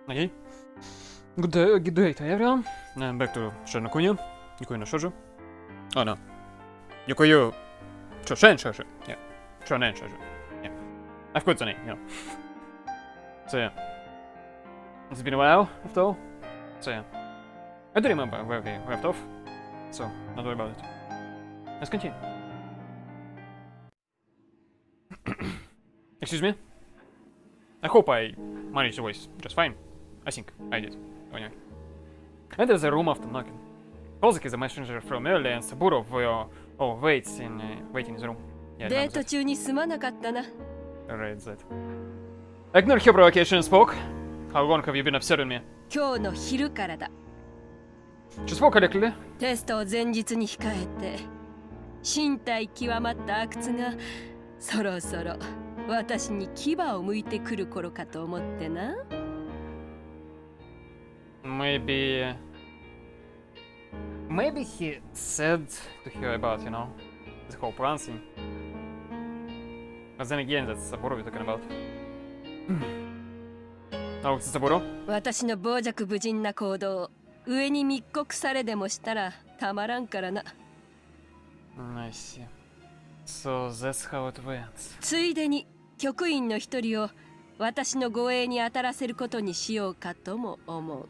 Okay. Good day to everyone. Back to Sharin Kuni. Yuukyuu no Shoujo. Oh no. Yuukyuu. ShounenShoujo. Yeah. ShounenShoujo. Yeah. I've put the name, you know. So yeah. It's been a while, after all. So yeah. I do remember where we left off. So, not worry about it. Let's continue. Excuse me? I hope I managed the voice just fine. I think I did. Anyway. Enter the room after knocking. Kozak is a messenger from earlier and Saburo were all waiting in the room. Yeah, I remember that. Right, that. Ignore her provocation and spoke. How long have you been observing me? She spoke a little. テストを前日に控えて身体極まった阿久津がそろそろ私に牙を向いてくる頃かと思ってな。Maybe he said to her about, you know, the whole plan thing. But then again, that's Saburo we're talking about. Oh, it's Saburo? 私の傍若無人な行動上に密告されでもしたらたまらんからな。I see. So that's how it went. ついでに局員の一人を私の護衛に当たらせることにしようかとも思う。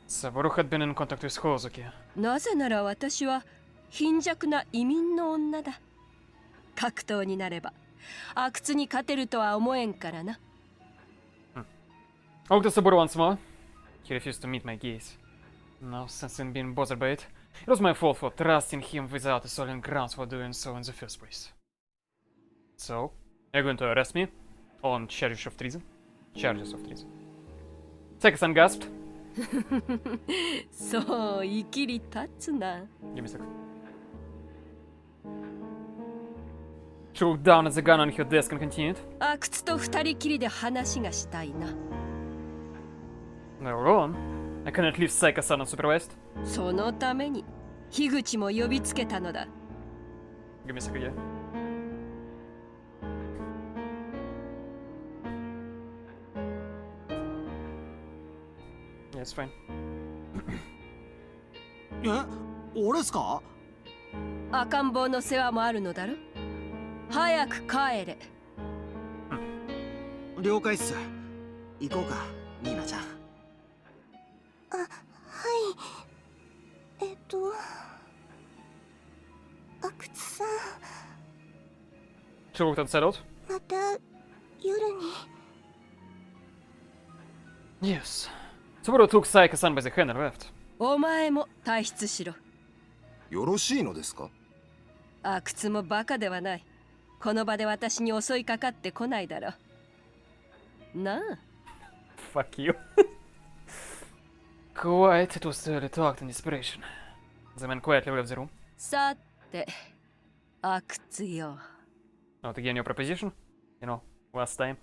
Saburo had been in contact with Kozaki. なぜなら私は貧弱な移民の女だ。格闘になれば阿久津に勝てるとは思えんからな。I looked at Saburo once more. He refused to meet my gaze. Now, since I'm being bothered by it, it was my fault for trusting him without a solid grounds for doing so in the first place. So, you're going to arrest me on charges of treason? Charges of treason. Seki-san gasped. そう、いきり立つな。Give me a sec. She looked down at the gun on her desk and continued. 阿久津と二人きりで話がしたいな。Now, go on. I cannot leave Saika-san unsupervised. そのために樋口も呼びつけたのだ。Give me a second, yeah. Yeah, it's fine. 俺っすか？赤ん坊の世話もあるのだろ。早く帰れ。了解っす。行こうか、ニーナちゃん。はい。阿久津さん、 She looked unsettled. また夜に。Yes. Saburo took Saika-san by the hand and left. お前も退出しろ。よろしいのですか？阿久津もバカではない。この場で私に襲いかかってこないだろう。なあ。Fuck you. Quiet, it was early talk and desperation. The man quietly left the room. さて、阿久津よ。Not again your proposition? You know, last time.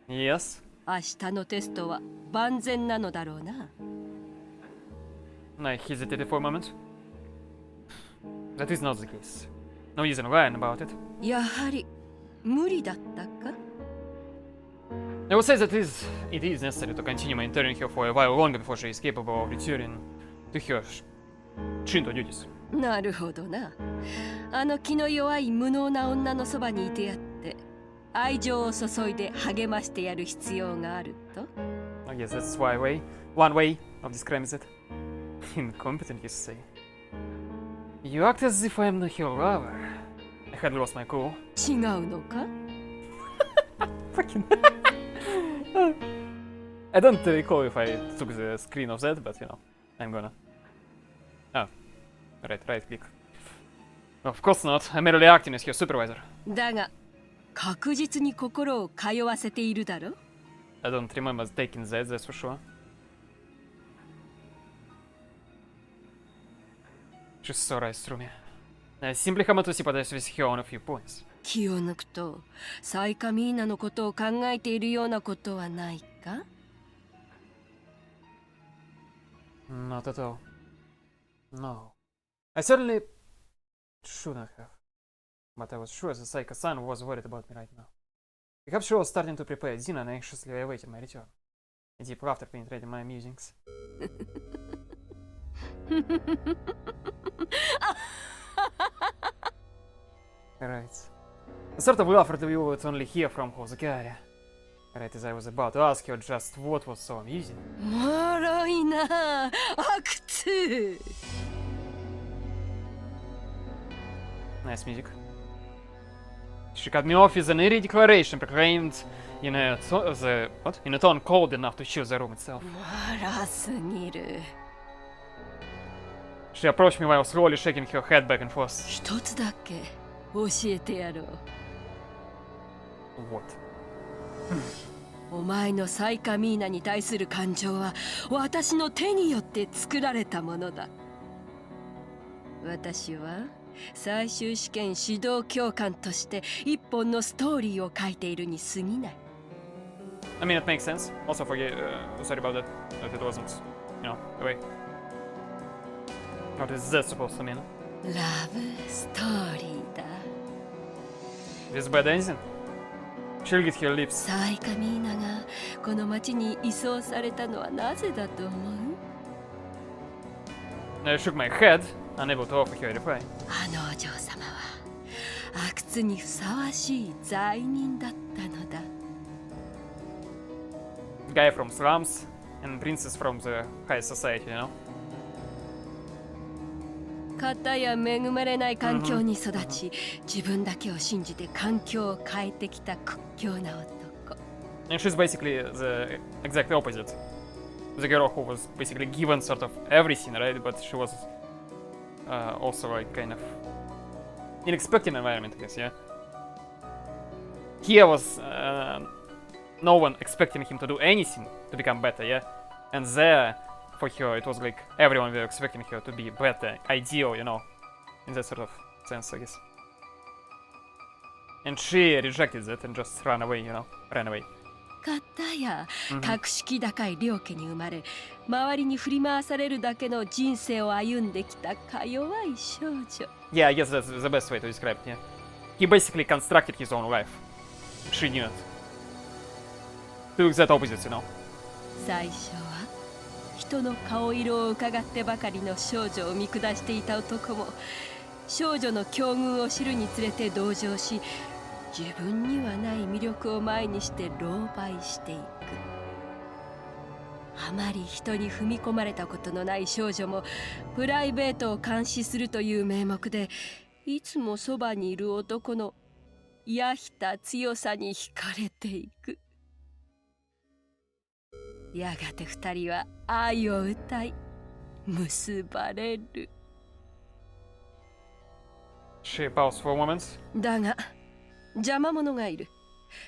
Yes. 明日のテストは万全なのだろうな。I hesitated for a moment. That is not the case. No reason lying about it. やはり無理だったか？ I would say that it is necessary to continue monitoring her for a while longer before she is capable of returning to her Shinto duties. なるほどな。あの気の弱い無能な女のそばにいてやって愛情を注いで励ましてやる必要があると。I guess that's one way of describing it. Incompetent, you say. You act as if I am not your lover. I had lost my cool. 違うのか？ Fucking. I don't recall if I took the screen of that, but you know, I'm gonna. Oh, right click. Of course not. I'm merely acting as your supervisor. だが確実に心を通わせているだろ。I don't remember taking that, that's for sure. She saw right through me. I simply happened to sympathize with her on a few points. 気を抜くとサイカミーナのことを考えているようなことはないか？ Not at all. No. I certainly shouldn't have. But I was sure that Saika-san was worried about me right now. We have shows starting to prepare dinner and anxiously awaiting my return. A deep laughter penetrated my musings. Right. The sort of laughter that you would only hear from Hosgari. Right as I was about to ask her just what was so amusing. もろいな阿久津 Nice music. She cut me off with an eerie declaration proclaimed in a in a tone cold enough to chill the room itself. 笑すぎる She approached me while slowly shaking her head back and forth. 一つだけ教えてやろう What? お前のサイカミーナに対する感情は私の手によって作られたものだ私は最終試験指導教官として一本のストーリーを書いているに過ぎない I mean, it makes sense. Also, sorry about that. If it wasn't, the way. What is that supposed to mean? ラブストーリーだ This bad ending? She'll get her lips. サイカミーナがこの町に移送されたのはなぜだと思う I shook my head, unable to offer her a reply. あのお嬢様は阿久津にふさわしい罪人だったのだ Guy from slums and princess from the high society, you know? 片や恵まれない環境に育ち、自分だけを信じて環境を変えてきた屈強な男 And she's basically the exact opposite. The girl who was basically given sort of everything, right? But she was also like kind of unexpected environment, I guess, yeah? Here was no one expecting him to do anything to become better, yeah? And there, for her, it was like everyone were expecting her to be better, ideal, you know? In that sort of sense, I guess. And she rejected that and just ran away, you know? Ran away. 片や格式高い両家に生まれ周りに振り回されるだけの人生を歩んできたか弱い少女 Yeah, I guess that's the best way to describe it, yeah. He basically constructed his own life. She didn't. To that opposite, you know. 最初は人の顔色を伺ってばかりの少女を見下していた男も少女の境遇を知るにつれて同情し自分にはない魅力を前にして狼狽していくあまり人に踏み込まれたことのない少女もプライベートを監視するという名目でいつもそばにいる男のやひた強さに惹かれていくやがて二人は愛を歌い結ばれる She paused for a moment. だが邪魔者がいる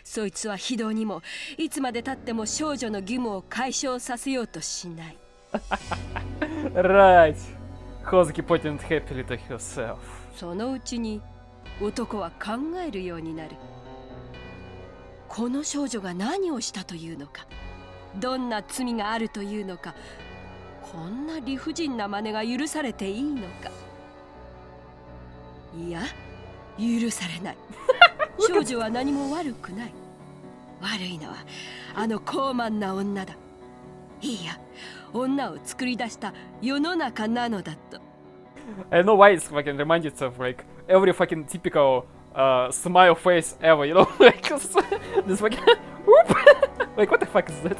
そいつは非道にもいつまでたっても少女の義務を解消させようとしない Right. Hozuki pointed happily to herself. そのうちに男は考えるようになるこの少女が何をしたというのかどんな罪があるというのかこんな理不尽な真似が許されていいのかいや許されない少女は何も悪くない悪いのはあの高慢な女だいや女を作り出した世の中なのだと I don't know why it's fucking reminded of like every fucking typical smile face ever, you know? Like this fucking whoop! Like what the fuck is that?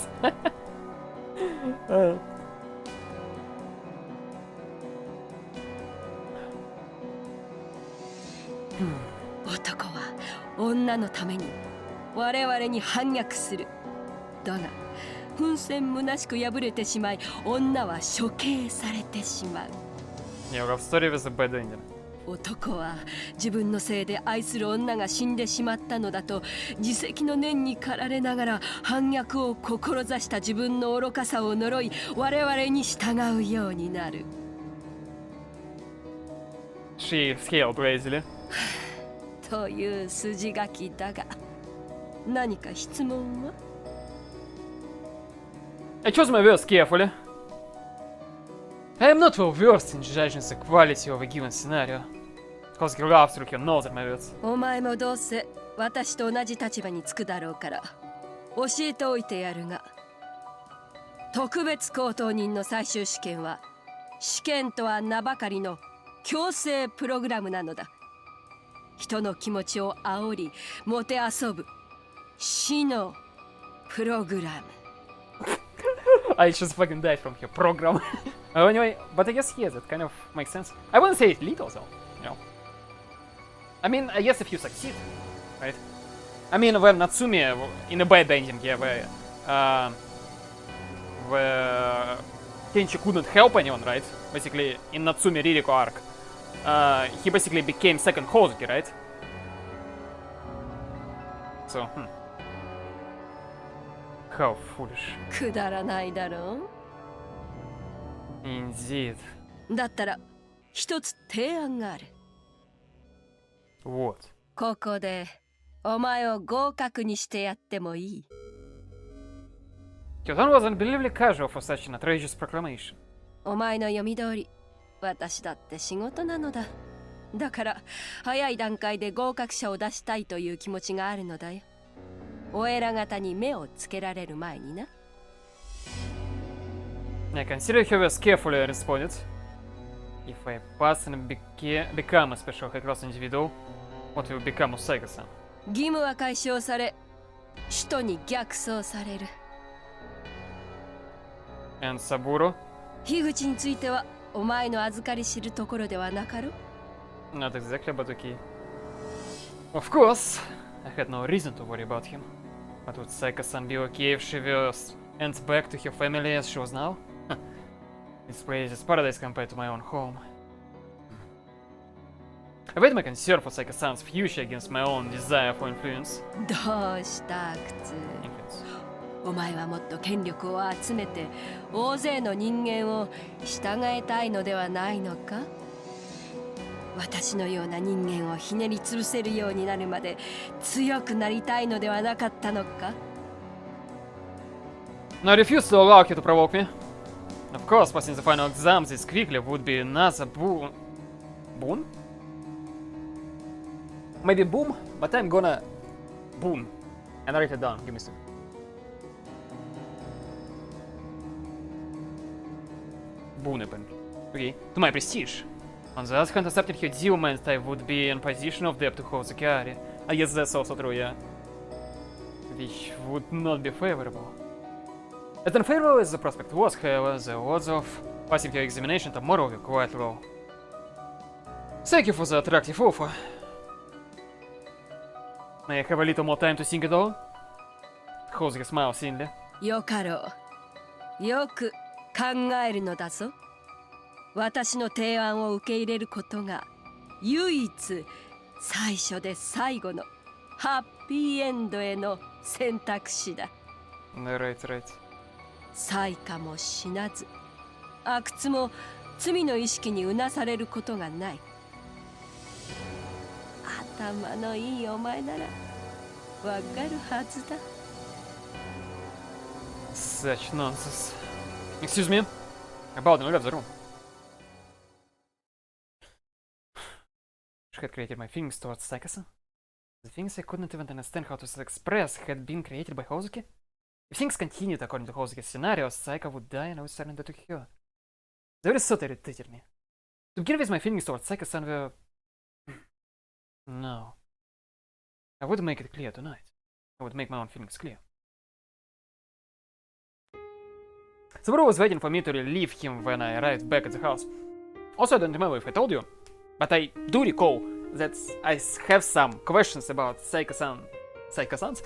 男は女のために我々に反逆するだが奮戦虚しく敗れてしまい女は処刑されてしまう Yeah, love story with a bad ending. 男は自分のせいで愛する女が死んでしまったのだと自責の念に駆られながら反逆を志した自分の愚かさを呪い我々に従うようになる She scaled lazily. という筋書きだが何か質問は I chose my words carefully. I am not well versed in judging the quality of a given scenario. Hozuki laughed through her nose at my words. お前もどうせ私と同じ立場につくだろうから教えておいてやるが、特別高等人の最終試験は試験とは名ばかりの強制プログラムなのだ。人の気持ちを煽りもてあそぶ死のプログラム。I just fucking died from your program. Anyway, but I guess yes, it kind of makes sense. I wouldn't say it's lethal though, you know. I mean, I guess if you succeed, right? I mean, when Natsumi in a bad ending, yeah, where Kenshi couldn't help anyone, right? Basically, in Natsumi Ririko arc, he basically became second Hozuki, right? So, how foolish. くだらないだろ Indeed. う。だったら一つ提案がある。What? ここでお前を合格にしてやってもいい。Kyotan was unbelievably casual for such an outrageous proclamation. お前の読み通り、私だって仕事なのだ。だから早い段階で合格者を出したいという気持ちがあるのだよ。お偉方に目をつけられる前にな。I consider he was carefully responded. If I pass and become a special high-class individual, what will become of Saika-san? 義務は解消され、首都に逆走される。And Saburo? 樋口についてはお前の預かり知るところではなかろう。 Not exactly, but okay. Of course, I had no reason to worry about him. But would Saika-san be okay if she was sent back to her family as she was now? This place is paradise compared to my own home. I weighed my concern for Saika-san's future against my own desire for influence. どうした靴。 Influence. お前はもっと権力を集めて大勢の人間を従えたいのではないのか。私のような人間をひねり潰せるようになるまで強くなりたいのではなかったのか。 I refuse to allow you to provoke me. Of course, passing the final exams this quickly would be another boon. Boon? Maybe boom, but I'm gonna boon and write it down. Give me a second. Boon apparently. Okay, to my prestige. On the other hand, accepting her deal meant I would be in position of debt to Hozuki. I guess that's also true, yeah. Which would not be favorable. As unfavorable as the prospect was, however, the odds of passing your examination tomorrow were quite low. Thank you for the attractive offer. May I have a little more time to think it all? Hozuki smiled thinly. よかろう。よく考えるのだぞ。私の提案を受け入れることが唯一最初で最後のハッピーエンドへの選択肢だ。Right, right. 災禍も死なず、阿久津も罪の意識にうなされることがない。頭のいいお前ならわかるはずだ。Such nonsense. Excuse me. About left the room. She had created my feelings towards Saika-san. The things I couldn't even understand how to express had been created by Hozuki. If things continued according to Hozuki's scenario, Saika would die and I would surrender to her. They really sort of irritated me. To begin with, my feelings towards Saika-san were... No. I would make it clear tonight. I would make my own feelings clear. Saburo was waiting for me to relieve him when I arrived back at the house. Also, I don't remember if I told you, but I do recall that I have some questions about Saika-san... Saika-san's?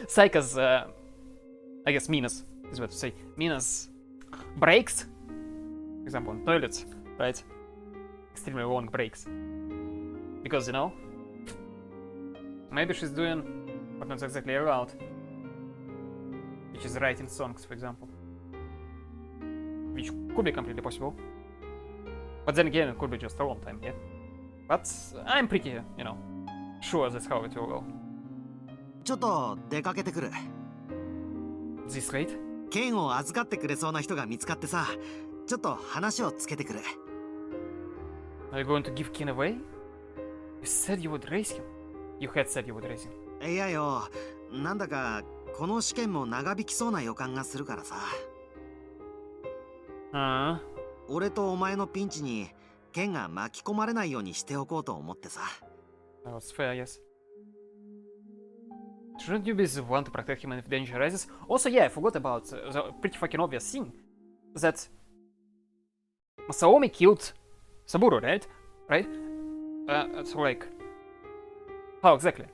Saika's, I guess Mina's is what to say. Mina's breaks, for example, on toilets, right? Extremely long breaks. Because, you know, maybe she's doing what not exactly allowed, which is writing songs, for example. Which could be completely possible. But then again, it could be just a long time, yeah? But I'm pretty, you know, sure that's how it will go. ちょっと出かけてくる。 This late? 剣を預かってくれそうな人が見つかってさ、ちょっと話をつけてくる。 Are you going to give Ken away? You said you would raise him. You had said you would raise him. いやよ、なんだかこの試験も長引きそうな予感がするからさ。俺とお前のピンチにケンが巻き込まれないようにしておこうと思ってさ。That was fair, yes. Shouldn't you be the one to protect him if danger arises? Also, yeah, I forgot about the pretty fucking obvious thing that Masaomi killed Saburo, right? Right? So like, how exactly?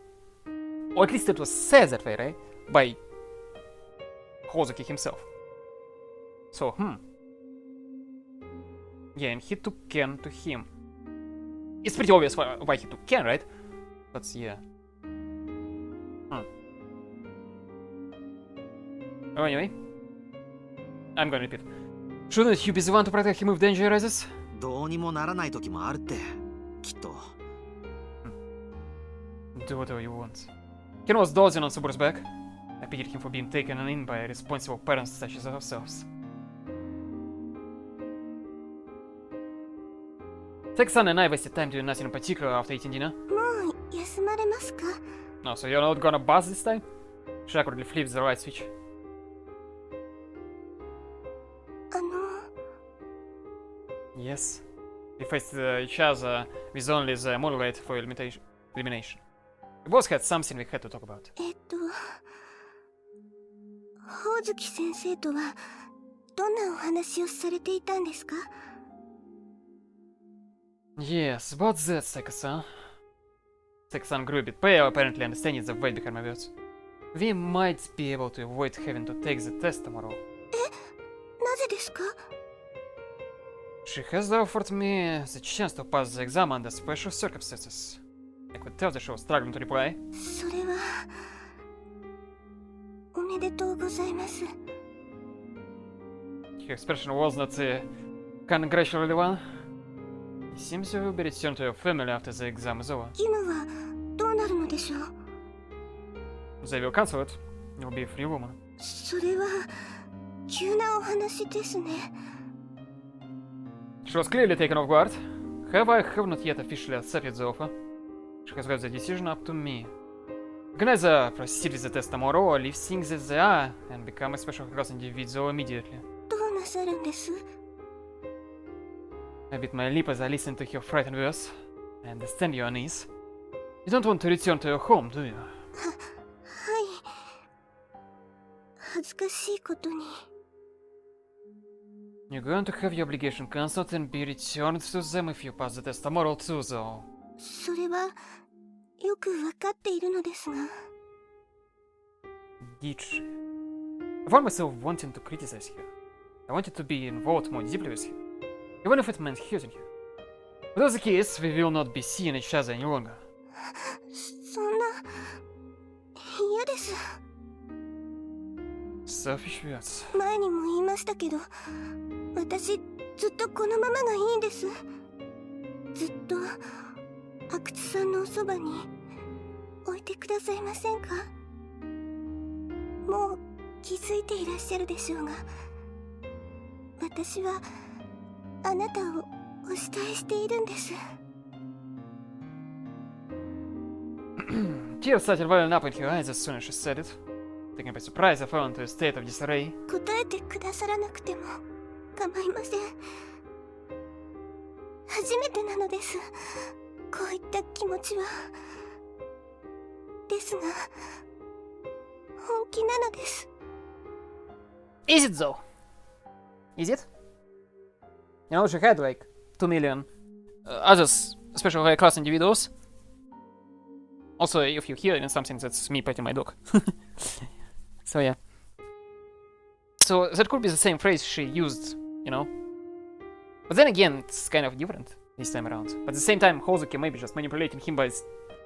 Or at least it was said that way, right? By Hozuki himself. So, yeah, and he took Ken to him. It's pretty obvious why he took Ken, right? But yeah. Oh, anyway, I'm gonna repeat. Shouldn't you be the one to protect him if danger arises? どうにもならない時もあるって、きっと。Do whatever you want. Ken was dozing on Subaru's back. I pitied him for being taken in by irresponsible parents such as ourselves. Tex-san and I wasted time doing nothing in particular after eating dinner. もう休まれますか？ No, so you're not gonna buzz this time? She awkwardly flipped the right switch. Yes. We faced each other with only the moonlight for elimination. We both had something we had to talk about. ほおずき先生とはどんなお話をされていたんですか？ Yes, about that, Seka-san. Seka-san grew a bit pale, apparently understanding the weight behind my words. We might be able to avoid having to take the test tomorrow. なぜですか？ She has offered me the chance to pass the exam under special circumstances. I could tell that she was struggling to reply. それはおめでとうございます。 Her expression was not a congratulatory one. It seems you will be returned to your family after the exam is over. 義務はどうなるのでしょう？ They will cancel it. You'll be a free woman. それは急なお話ですね。 She was clearly taken off guard. However, I have not yet officially accepted the offer. She has left the decision up to me. We can either proceed with the test tomorrow or leave things as they are and become a special class individual immediately. どうなさるんです？ I bit my lip as I listened to her frightened words. I understand your unease. You don't want to return to your home, do you? はい。恥ずかしいことに。 You're going to have your obligation cancelled and be returned to them if you pass the test tomorrow too, though. それはよくわかっているのですが。 Did she? I found myself wanting to criticize her. I wanted to be involved more deeply with her, even if it meant hurting her. But as the case, we will not be seeing each other any longer. そんな嫌です。 Selfish words. 前にも言いましたけど、私ずっとこのままがいいんです。ずっと阿久津さんのおそばに置いてくださいませんか？もう気づいていらっしゃるでしょうが、私はあなたをお慕いしているんです。 Tears started welling up in her eyes as soon as she said it. Taken by surprise, I fell into a state of disarray. 答えてくださらなくても構いません。初めてなのです。こういった気持ちは。ですが、本気なのです。 Is it though? Is it? You know, she had like 2 million others, special high class individuals. Also, if you hear it in something, that's me petting my dog. So yeah. So that could be the same phrase she used, you know? But then again, it's kind of different this time around. But at the same time, Hozuki may be just manipulating him by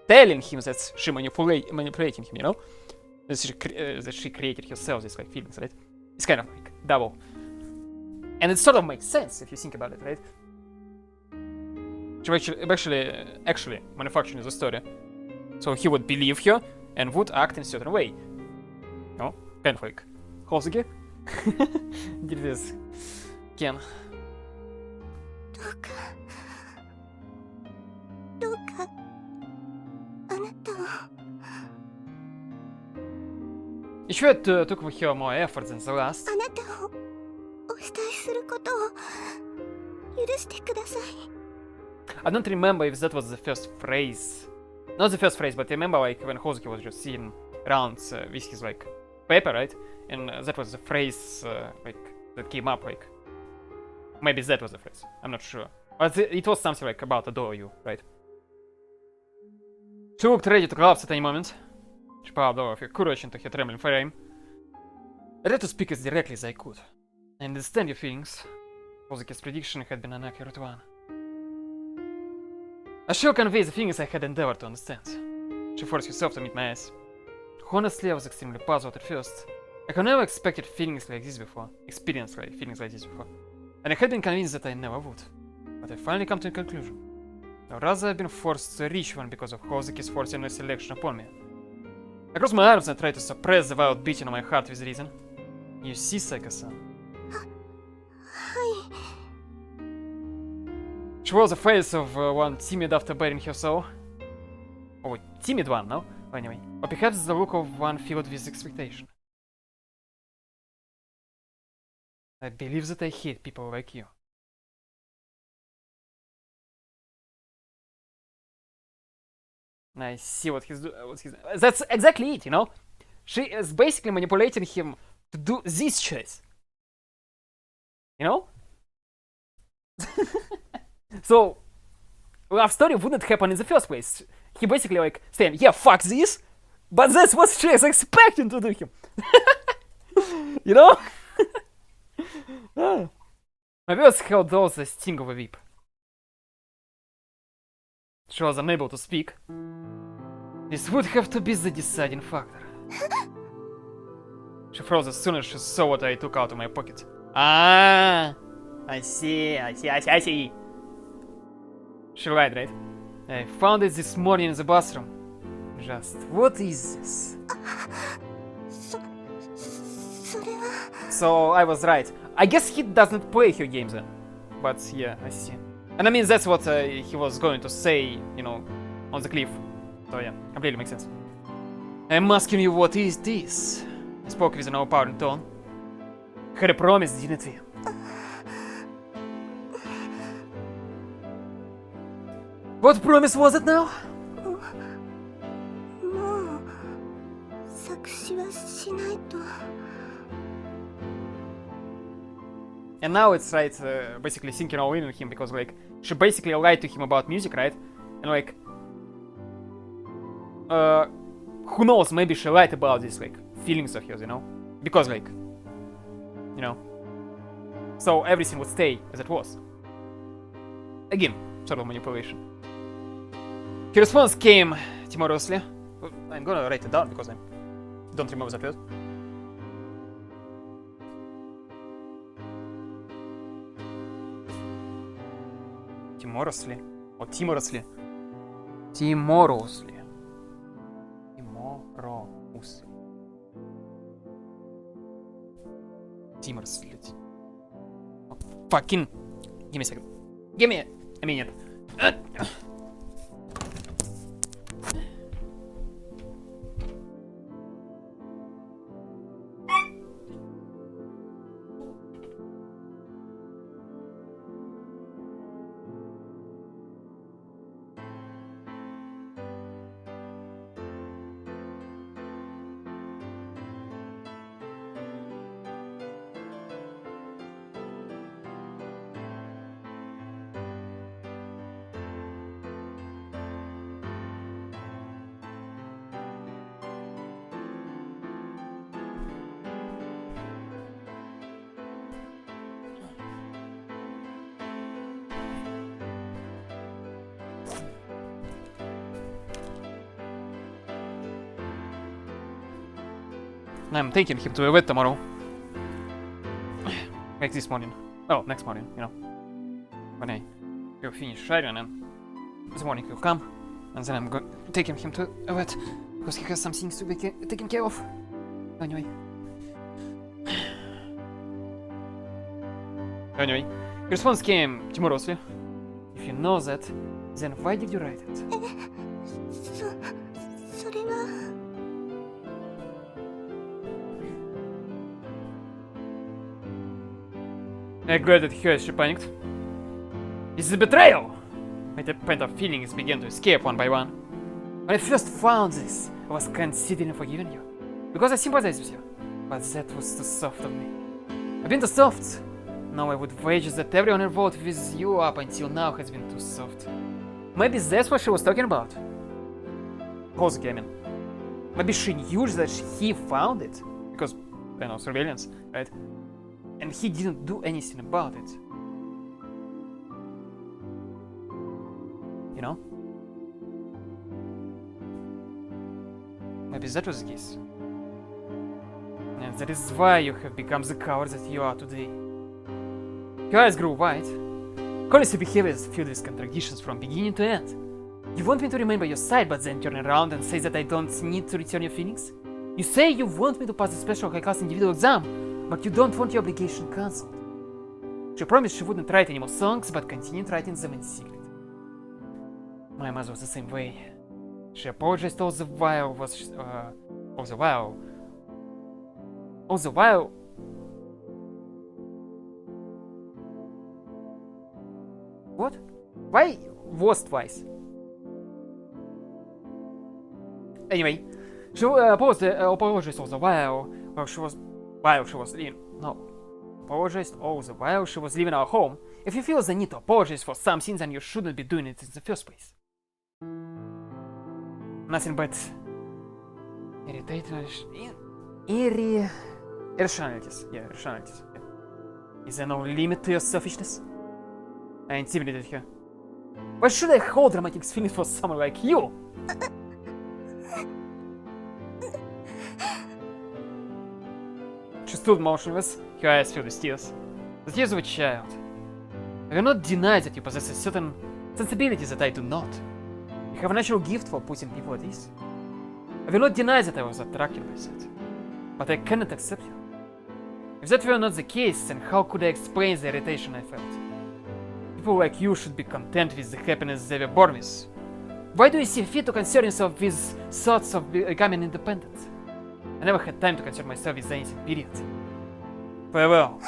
telling him that she manipulating him, you know? That she created herself these like feelings, right? It's kind of like double. And it sort of makes sense if you think about it, right? She actually manufacturing the story. So he would believe her and would act in a certain way. No? Kind of like Hozuki did this. Ken. どうかあなたを You should took with her more effort than the last. あなたをお慕いすることを許してください。 I don't remember if that was the first phrase. Not the first phrase, but remember like when Hozuki was just sitting around with his like paper, right? And that was the phrase like that came up, like maybe that was the phrase. I'm not sure. But it was something like about adore you, right? She looked ready to collapse at any moment. She powered over her courage into her trembling frame. I tried to speak as directly as I could. I understand your feelings. Hozuki's prediction had been an accurate one. I shall convey the feelings I had endeavored to understand. She forced herself to meet my eyes. Honestly, I was extremely puzzled at first. I had never expected feelings like this before, experienced like feelings like this before, and I had been convinced that I never would. But I finally come to a conclusion. Or rather, I've been forced to reach one because of Hozuki's forcing her selection upon me. I crossed my arms and tried to suppress the wild beating of my heart with reason. You see, Saika-san? はい。 She was the face of one timid after bearing her soul. Oh, timid one, no? Anyway, or perhaps the look of one filled with expectation. I believe that I hate people like you. I see what he's doing. That's exactly it, you know? She is basically manipulating him to do this choice. You know? So, love story wouldn't happen in the first place. He basically like saying, yeah, fuck this, but that's what she is expecting to do him. You know? My words held also the sting of a whip. She was unable to speak. This would have to be the deciding factor. She froze as soon as she saw what I took out of my pocket. Ah, I see. She lied, right? I found it this morning in the bathroom. Just, what is this? それは So I was right. I guess he doesn't play her games then. But yeah, I see. And I mean, that's what he was going to say, you know, on the cliff. So yeah, completely makes sense. I'm asking you, what is this? I spoke with an overpowering tone. Had a promise, didn't we? What promise was it now? もう作詞はしないと。 And now it's right, basically sinking all in on him because like she basically lied to him about music, right? And like, who knows? Maybe she lied about this like feelings of hers, you know? Because like, you know, so everything would stay as it was. Again, sort of manipulation. Her response came timorously. I'm gonna write it down because I don't remember that word. Timorously or timorously? Timorously. Timorously. Timorously. Oh, fucking. Give me a second. Give me a minute. I'm taking him to a vet tomorrow. Like this morning. Oh, next morning, you know. When I will finish Sharin and the morning will come. And then I'm taking him to a vet. Because he has some things to be taken care of. Anyway. Anyway. Response came timorously. If you know that, then why did you write it? それは Glad that she panicked. This is a betrayal! My pent-up feelings began to escape one by one. When I first found this, I was considering forgiving you. Because I sympathize with you. But that was too soft of me. I've been too soft. Now I would wager that everyone involved with you up until now has been too soft. Maybe that's what she was talking about. Kozuki, I mean. Maybe she knew that he found it. Because, you know, surveillance, right? And he didn't do anything about it. You know? Maybe that was the case. And that is why you have become the coward that you are today. Your eyes grew wide. Kuni's behavior is filled with contradictions from beginning to end. You want me to remain by your side, but then turn around and say that I don't need to return your feelings? You say you want me to pass the special high-class individual exam, but you don't want your obligation cancelled. She promised she wouldn't write any more songs, but continued writing them in secret. My mother was the same way. She apologized all the while What? Why was twice? Anyway, she apologized all the while she was leaving. No, apologized all the while she was leaving our home. If you feel the need to apologize for something, then you shouldn't be doing it in the first place. Nothing but irrationalities. Yeah, irrationalities. Yeah. Is there no limit to your selfishness? I intimidated her. Why should I hold dramatic feelings for someone like you? She stood motionless, her eyes filled with tears. The tears of a child. I will not deny that you possess a certain sensibility that I do not. You have a natural gift for putting people at ease. I will not deny that I was attracted by that. But I cannot accept you. If that were not the case, then how could I explain the irritation I felt? People like you should be content with the happiness they were born with. Why do you see fit to concern yourself with thoughts of becoming independent? I never had time to concern myself with anything, period. Farewell.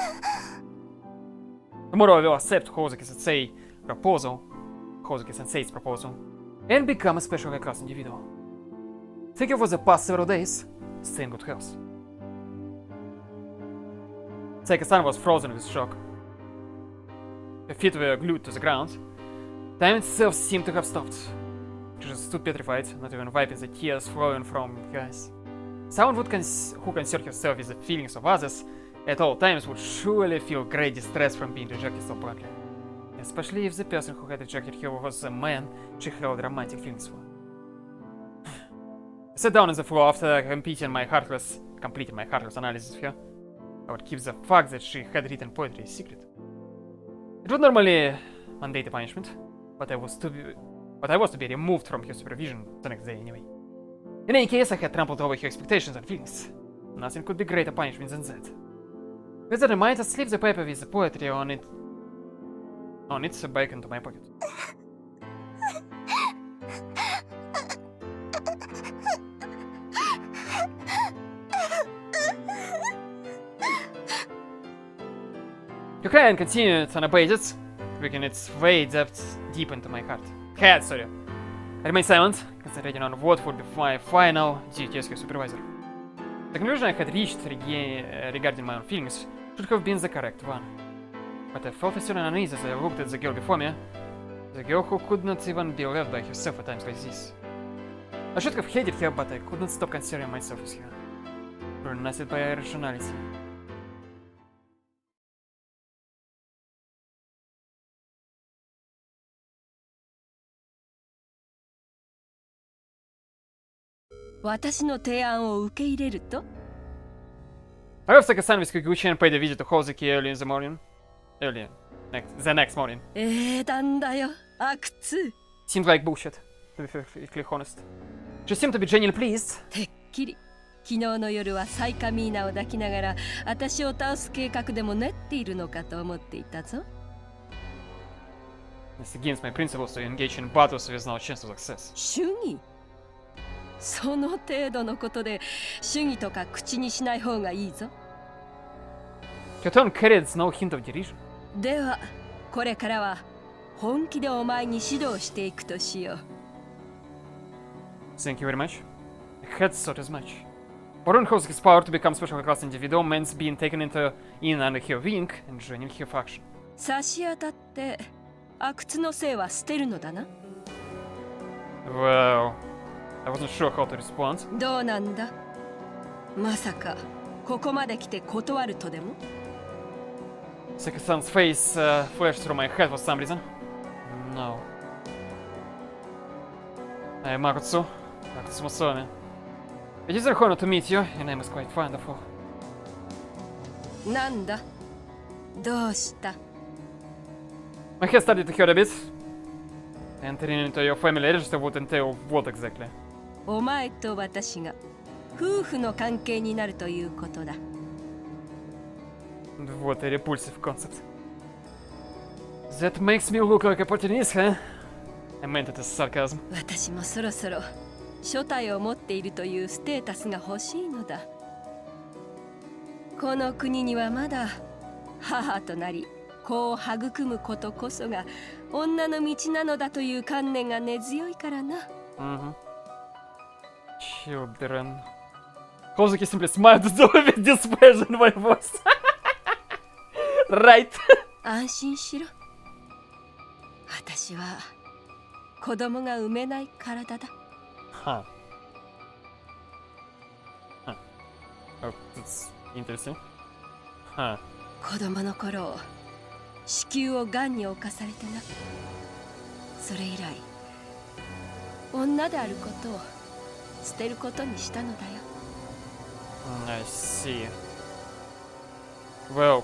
Tomorrow I will accept Kozuki-sensei's proposal, and become a special high-class individual. Thank you for the past several days. Stay in good health. Saika-san was frozen with shock. Her feet were glued to the ground. Time itself seemed to have stopped. She just stood petrified, not even wiping the tears flowing from her eyes. Someone who concerned herself with the feelings of others at all times would surely feel great distress from being rejected so bluntly. Especially if the person who had rejected her was a man she held romantic feelings for. I sat down on the floor after completing my heartless analysis of her. I would keep the fact that she had written poetry a secret. It would normally mandate a punishment, but I was to be removed from her supervision the next day anyway. In any case, I had trampled over her expectations and feelings. Nothing could be greater punishment than that. With that in mind, I slipped the paper with the poetry on it back into my pocket. Your crying continued unabated, working its way deep into my heart. I remained silent, concentrating on what would be my final duty as her supervisor. The conclusion I had reached regarding my own feelings should have been the correct one. But I felt a certain unease as I looked at the girl before me, the girl who could not even be left by herself at times like this. I should have hated her, but I could not stop considering myself as her, pronounced by irrationality. I left Saika-san with Kikuchi and paid a visit to Hozuki early in the morning. The next morning. Seemed like bullshit, to be perfectly honest. She seemed to be genuinely pleased. 昨日の夜はサイカミーナを抱きながら私を倒す計画でも練っているのかと思っていたぞ。 It's against my principles to engage in battles with no chance of success. 主義その程度のことで主義とか口にしない方がいいぞ。Return credits, no hint of derision. ではこれからは本気でお前に指導していくとしよう。 Thank you very much. I had thought as much. Baron Hosuke's power to become special class individual means being taken in under her wing and joining her faction. 差し当たって阿久津のせいは捨てるのだな。 Well, I wasn't sure how to respond. どうなんだ。まさかここまで来て断るとでも。 Seki-san's face flashed through my head for some reason. No. Hey, Makutsu. Akutsu was me. It is an honor to meet you. Your name is quite wonderful. なんだ。どうした。 My head started to hurt a bit. Entering into your family register would entail what exactly? お前と私が夫婦の関係になるということだ。 What a repulsive concept. That makes me look like a opportunist, huh? I meant it as sarcasm. 私もそろそろ初体を持っているというステータスが欲しいのだ。この国にはまだ母となり子を育むことこそが女の道なのだという観念が根強いからな。Children. Hosuke simply smiled with displeasure in my voice. Right. 安心しろ。私は子供が産めない体だ。Huh. Oh, that's interesting. Huh. 子供の頃子宮を癌に侵されてな。それ以来女であることを捨てることにしたのだよ。 I see. Well,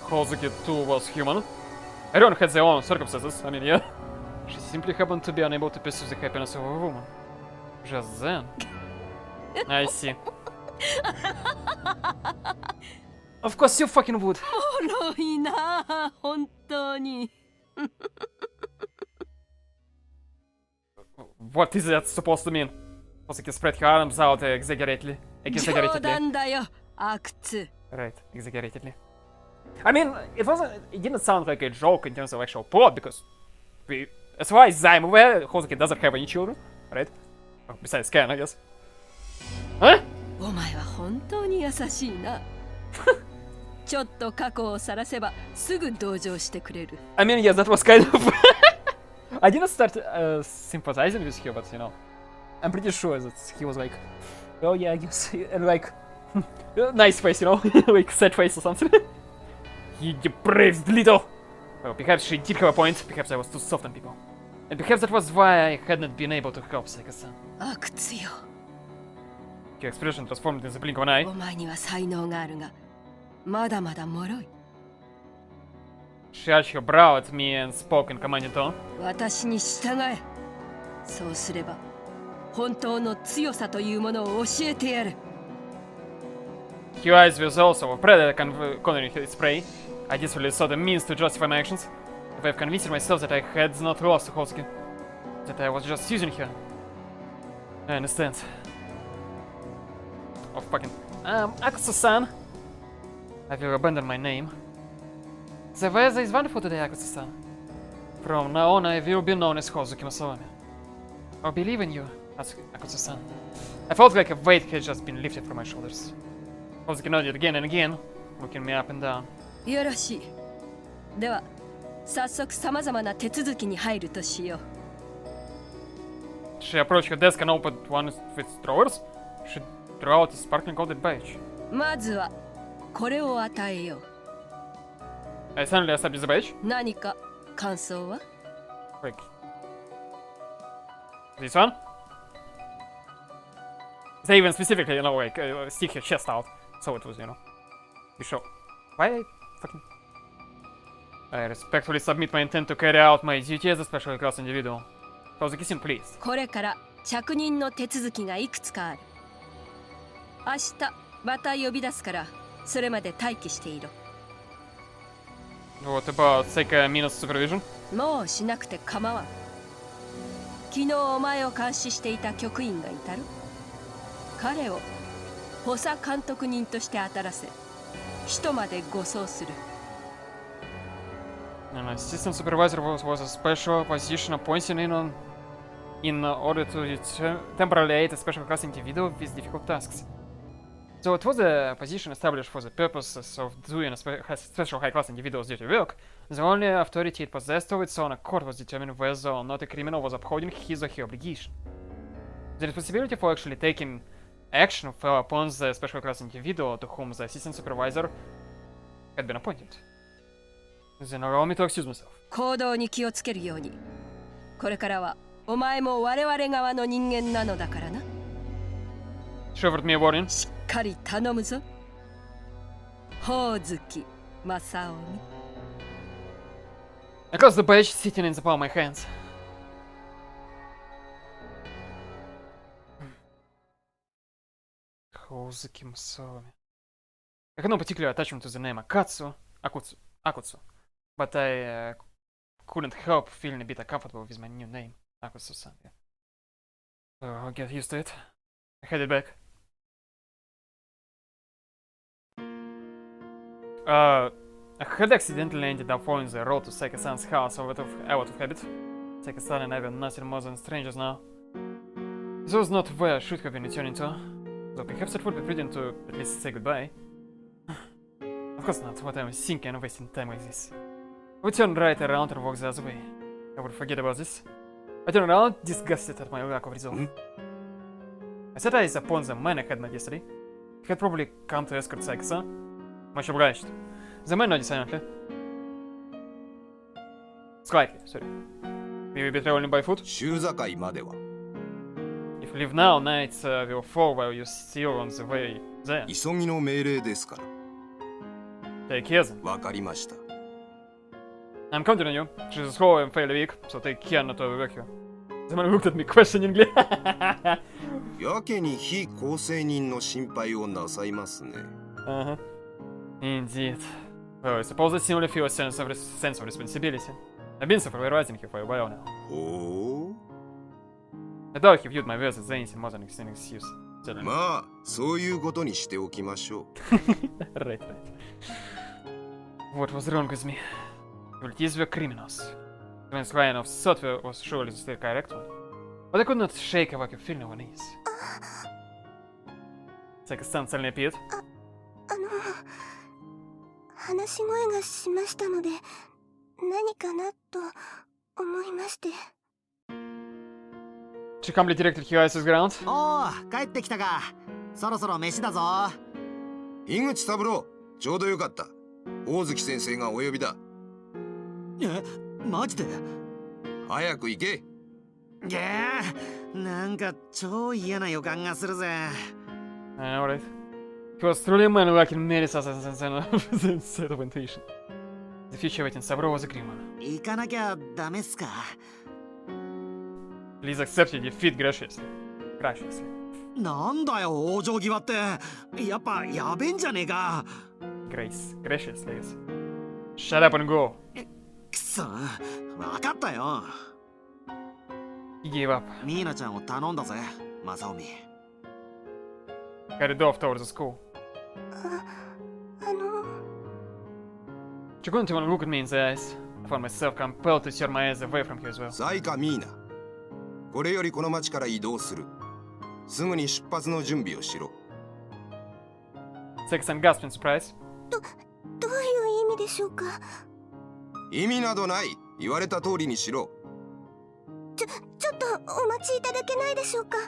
Hosuke too was human. Everyone had their own circumstances. I mean, yeah. She simply happened to be unable to pursue the happiness of a woman. Just then. I see. Of course you fucking would. おもろいな、本当に。What is that supposed to mean? Hosuke spread her arms out exaggeratedly. 冗談だよ、阿久津。 Right, exaggeratedly. I mean, it didn't sound like a joke in terms of actual plot because as far as I'm aware, Hosuke doesn't have any children, right? Oh, besides Ken, I guess. Huh? お前は本当に優しいな。ちょっと過去を晒せばすぐ同情してくれる。I mean, yes, that was kind of. I didn't start sympathizing with her, but you know, I'm pretty sure that he was like, oh yeah, I guess, and like, nice face, you know, like sad face or something. You depraved little. Well, perhaps she did have a point. Perhaps I was too soft on people, and perhaps that was why I hadn't been able to help Seka-san. 阿久津よ。 Your expression transformed in the blink of an eye. お前には才能があるが、まだまだ脆い。 She arched her brow at me and spoke in commanding tone. 私に従え。そうすれば、本当の強さというものを教えてやる。 Her eyes were also a predator cornering its prey. I desperately sought a means to justify my actions. If I've convinced myself that I had not lost to Hosuke, that I was just using her. I understand. Oh fucking... Akutsu-san. I will abandon my name. The weather is wonderful today, Akutsu-san. From now on, I will be known as Hosuke Masawami. I believe in you, Akutsu-san. I felt like a weight had just been lifted from my shoulders. Hosuke nodded again and again, looking me up and down. よろしい。では、早速さまざまな手続きに入るとしよう。 She approached her desk and opened one of its drawers. She drew out a sparkling gold badge. まずはこれを与えよう。 I suddenly accepted the badge. 何か感想は？ Like... This one? They even specifically, you know, like, stick her chest out. So it was, you know... Be sure. Why I fucking... I respectfully submit my intent to carry out my duty as a special class individual. Hosuke-san, please. これから着任の手続きがいくつかある。明日また呼び出すから、それまで待機していろ。 What about Seka Mina's supervision? もうしなくて構わん。昨日お前を監視していた局員がいたろ。彼を補佐監督人として当たらせ、使徒まで護送する。 An assistant supervisor was a special position appointed in order to temporarily aid a special class individual with difficult tasks. So it was a position established for the purposes of doing a special high-class individual's duty work. The only authority it possessed of its own accord was determining whether or not a criminal was upholding his or her obligation. The responsibility for actually taking action fell upon the special class individual to whom the assistant supervisor had been appointed. Then allow me to excuse myself. 行動に気をつけるように。これからはお前も我々側の人間なのだからな。She offered me a warning. しっかり頼むぞ。ほおずき正臣。I closed the page, sitting in the palm of my hands. Hozuki Musomi. I had no particular attachment to the name Akutsu, but I couldn't help feeling a bit uncomfortable with my new name, Akutsu-san. So I'll get used to it. I headed back. I had accidentally ended up following the road to Seika-san's house out of habit. Seika-san and I were nothing more than strangers now. This was not where I should have been returning to, though perhaps it would be prudent to at least say goodbye. Of course not, what am I thinking of wasting time like this? I would turn right around and walk the other way. I would forget about this. I turned around, disgusted at my lack of resolve. I set eyes upon the man I had met yesterday. He had probably come to escort Seika-san. Much obliged. The man nodded silently. Slightly, sorry. We will be traveling by foot. 州境までは If we leave now, nights will fall while you're still on the way there. 急ぎの命令ですから Take care then. わかりました I'm counting on you. She's slow and fairly weak, so take care not to overwork you. The man looked at me questioningly. やけに非構成人の心配をなさいますね Uh-huh. Indeed. Well, I suppose I only feel a sense of responsibility. I've been supervising you for a while now. ほ I doubt he viewed my words as anything more than an excuse. う Certainly. まあそういうことにしておきましょ Right. What was wrong with me? Well, these were criminals. The man's line of thought was surely the correct one. But I could not shake a vague feeling of unease. Seika-san suddenly appeared. 話し声がしましたので何かなと思いまして。 She calmly directed her eyes to the ground. おお、帰ってきたか。そろそろ飯だぞ。う井口三郎ちょうどよかった大月先生がお呼びだえ、マジで？早く行けげー、なんか超嫌な予感がするぜ。Alright. He was truly a man who lacked many set of intuition. The future waiting Saburo was a grim one. 行かなきゃダメっすか。 Please accept your defeat graciously. Graciously. なんだよ往生際って。やっぱやべえんじゃねえか。Grace. Graciously, yes. Shut up and go. くそ、わかったよ。 He gave up. ミーナちゃんを頼んだぜ、マサオミ。 Carried off towards the school. あの She couldn't even look at me in the eyes. I found myself compelled to turn my eyes away from her as well. サイカミーナこれよりこの町から移動するすぐに出発の準備をしろ Seika-san gasped in surprise. どういう意味でしょうか。意味などない言われた通りにしろちょっとお待ちいただけないでしょうか。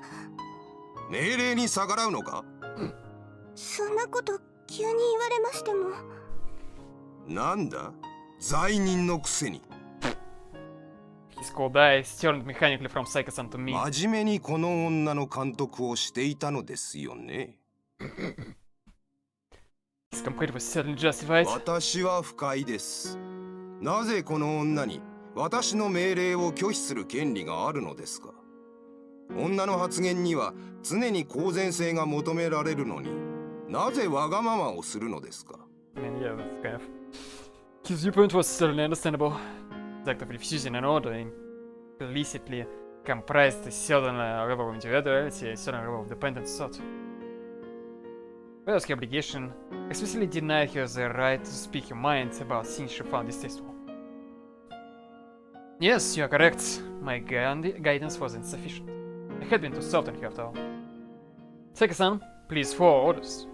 命令に逆らうのかそんなこと急に言われましても。なんだ罪人のくせに His cold eyes turned mechanically from Seika-san to me. 真面目にこの女の監督をしていたのですよね His complaint was certainly justified. 私は不快ですなぜこの女に私の命令を拒否する権利があるのですか女の発言には常に公然性が求められるのになぜわがままをするのですか I mean, yeah, that's kind of... His viewpoint was certainly understandable. The act of refusing an order implicitly comprised a certain level of individuality, a certain level of dependent thought. Whereas her obligation explicitly denied her the right to speak her mind about things she found distasteful. Yes, you are correct. My guidance was insufficient. I had been too soft on her after all. Seki-san, please follow orders.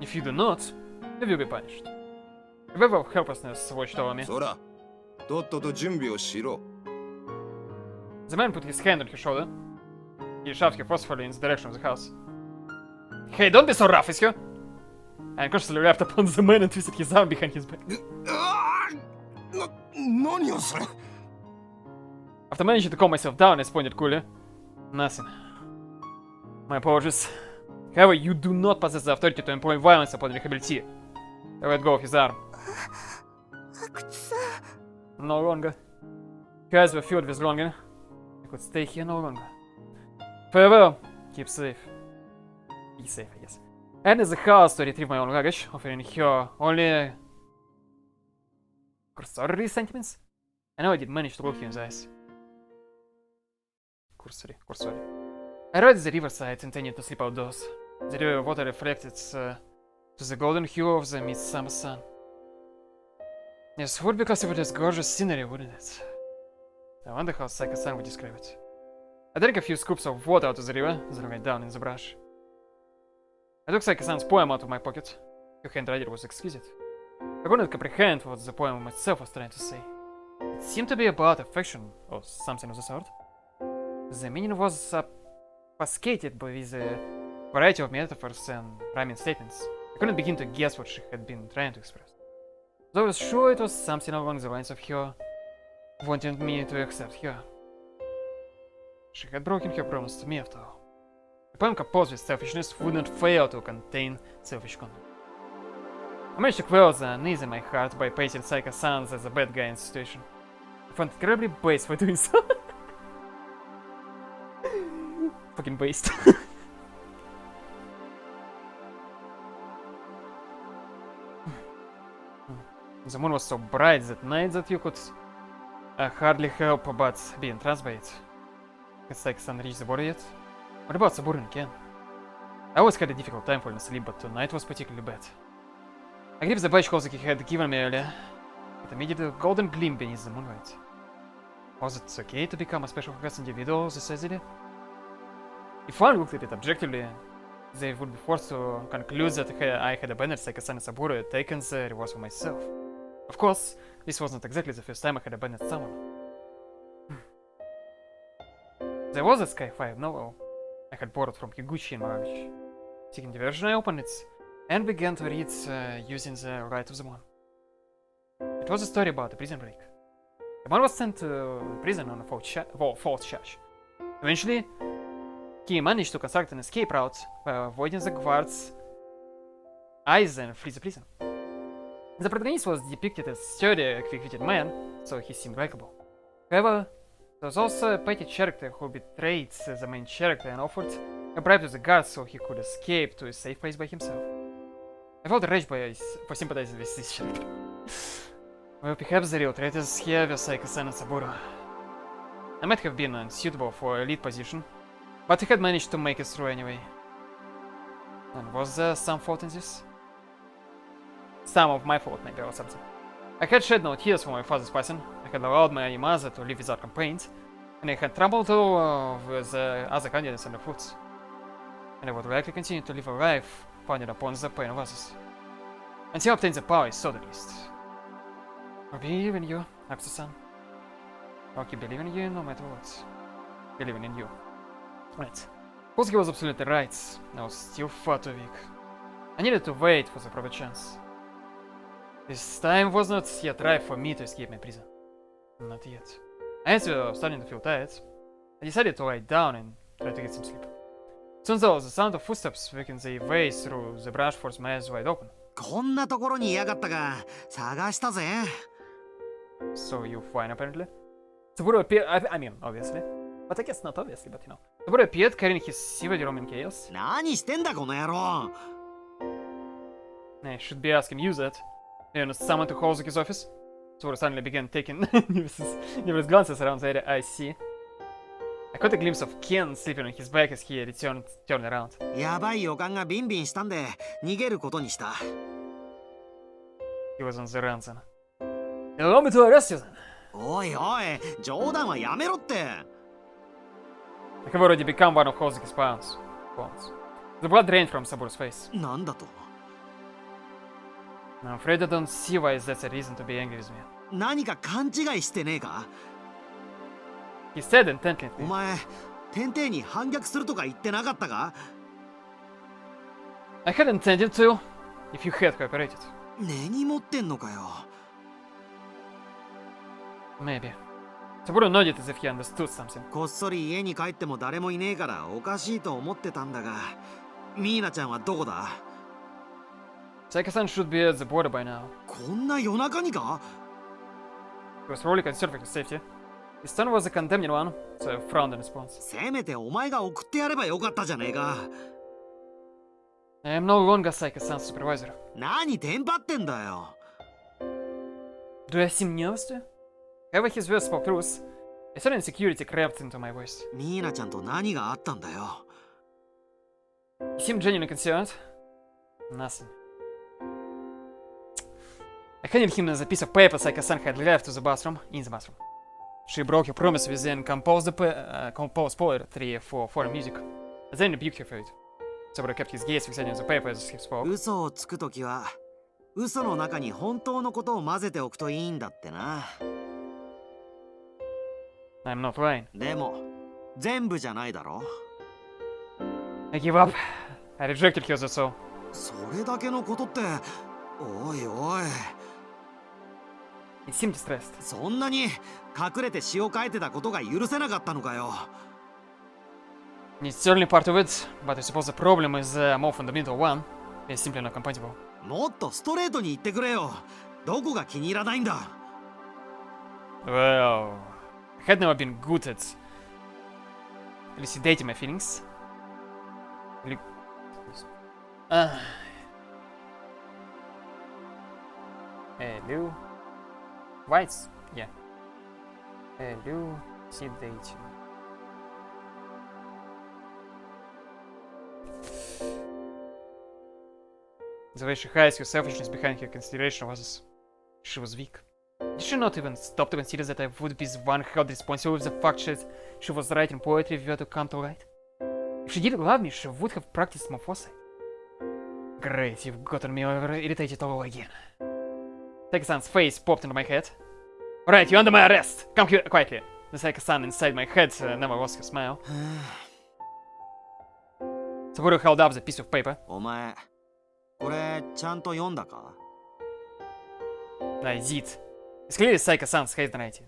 If you do not, you will be punished. A wave of helplessness washed over me. そら、とっとと準備をしろ。 The man put his hand on her shoulder. He shoved her forcefully in the direction of the house. Hey, don't be so rough with her! I unconsciously leapt upon the man and twisted his arm behind his back. 何をそれ After managing to calm myself down, I responded coolly. Nothing. My apologies. However, you do not possess the authority to employ violence upon rehabilitee. I let go of his arm. 阿久津さん No longer. Her eyes were filled with longing. I could stay here no longer. Farewell. Keep safe. Be safe, I guess. I entered the house to retrieve my own luggage, offering her only cursory sentiments. I know I did manage to look her in the eyes. Cursory. I arrived at the riverside, intending to sleep outdoors. The river water reflected to the golden hue of the midsummer sun. Yes, would be classified as gorgeous scenery, wouldn't it? I wonder how Saika-san would describe it. I drank a few scoops of water out of the river, then went down in the brush. I took Saika-san's poem out of my pocket. Her handwriting was exquisite. I couldn't comprehend what the poem myself was trying to say. It seemed to be about affection, or something of the sort. The meaning was obfuscated by the variety of metaphors and rhyming statements. I couldn't begin to guess what she had been trying to express. Though I was sure it was something along the lines of her wanting me to accept her. She had broken her promise to me after all. A poem composed with selfishness would not fail to contain selfish content. I managed to quell the unease in my heart by painting Saika-san as a bad guy in the situation. I found it incredibly base for doing so. Fucking based. The moon was so bright that night that you could hardly help but be entranced by it. Had Saika-san reached the border yet? What about Saburin again? I always had a difficult time falling asleep, but tonight was particularly bad. I gripped the badge Kozuki had given me earlier. It emitted a golden gleam beneath the moonlight. Was it okay to become a special class individual this easily? If one looked at it objectively, they would be forced to conclude that I had abandoned Saika-san and Saburo and taken the rewards for myself. Of course, this wasn't exactly the first time I had abandoned someone. There was a Sky 5 novel I had borrowed from Higuchi in Moravich. Taking the version, I opened it and began to read using the light of the moon. It was a story about a prison break. The man was sent to prison on a false charge. Eventually, he managed to construct an escape route by avoiding the guards' eyes and flee the prison. The protagonist was depicted as a sturdy, quick-witted man, so he seemed likable. However, there was also a petty character who betrayed the main character and offered a bribe to the guards so he could escape to a safe place by himself. I felt rage for sympathizing with this character. Well, perhaps the real traitors here were Saika-san and Saburo. I might have been unsuitable for a lead position, but I had managed to make it through anyway. And was there some fault in this? Some of my fault, maybe, or something. I had shed no tears for my father's passing, I had allowed my mother to live without complaint, and I had trampled all with the other candidates underfoot. And I would likely continue to live a life founded upon the pain of others. Until I obtain the power I sought at least. I believe in you, Aksu-san. I'll keep believing in you no matter what. Believing in you. Right. Kosuke was absolutely right. I was still far too weak. I needed to wait for the proper chance. This time was not yet right for me to escape my prison. Not yet. I was starting to feel tired. I decided to lie down and try to get some sleep. Soon though, the sound of footsteps making their way through the brush forced my eyes wide open. こんなところにいやがったが探したぜ。 So you fine apparently. Saburo appeared, I mean, obviously. But I guess not obviously, but you know. Saburo appeared carrying his silver in chaos. 何してんだこの野郎。 I should be asking you that. You know, someone to Kozuki's office? Saburo suddenly began taking numerous glances around the area. I see. I Caught a glimpse of Ken sleeping on his back as he turned around. やばい予感がビンビンしたんで逃げることにした。 He was on the run then. Allow me to arrest you then. おいおい、冗談はやめろって。 I have already become one of Hozuki's pawns. The blood drained from Saburu's face. なんだと。 I'm afraid I don't see why that's a reason to be angry with me. 何か勘違いしてねえか。 He said intently. お前、天帝に反逆するとか言ってなかったか。 I had intended to, if you had cooperated. 根に持ってんのかよ。 Maybe. Saburo nodded as if he understood something. こっそり家に帰っても誰もいねえからおかしいと思ってたんだが、ミーナちゃんはどこだ。 Saika-san should be at the border by now. こんな夜中にか。 He was probably concerned for his safety. His son was a condemned one, so I frowned in response. せめてお前が送ってやればよかったじゃねえか。 I am no longer Saika-san's supervisor. 何テンパってんだよ。 Do I seem nervous to you? However, his words spoke truth. A certain insecurity crept into my voice. ミーナちゃんと何があったんだよ。 He seemed genuinely concerned. Nothing. I handed him the piece of paper Saika-san had left to the bathroom, in the bathroom. She broke her promise within composed poetry for foreign music, then rebuked her for it. Saburo kept his gaze fixated on the paper as he spoke. 嘘をつくときは、嘘の中に本当のことを混ぜておくといいんだってな。 I'm not lying. でも、全部じゃないだろ。 I give up. I rejected her as so. それだけのことって、おいおい。 He seemed distressed. そんなに隠れて詩を書いてたことが許せなかったのかよ。 It's certainly part of it, but I suppose the problem is a more fundamental one. It's simply not compatible. もっとストレートに言ってくれよ。どこが気に入らないんだ。 Well, I had never been good at elucidating my feelings. Hello. Whites? Yeah. Elucidating. The way she hides her selfishness behind her consideration of others. She was weak. Did she not even stop to consider that I would be the one held responsible for the fact that she was writing poetry if it were to come to light? If she didn't love me, she would have practiced more foresight. Great, you've gotten me irritated all again. Saika-san's face popped into my head. Alright, you're under my arrest! Come here quietly. The Saika-san inside my head never lost her smile. Saburo held up the piece of paper. お前、これちゃんと読んだか。 I did. It's clearly Saika-san's handwriting.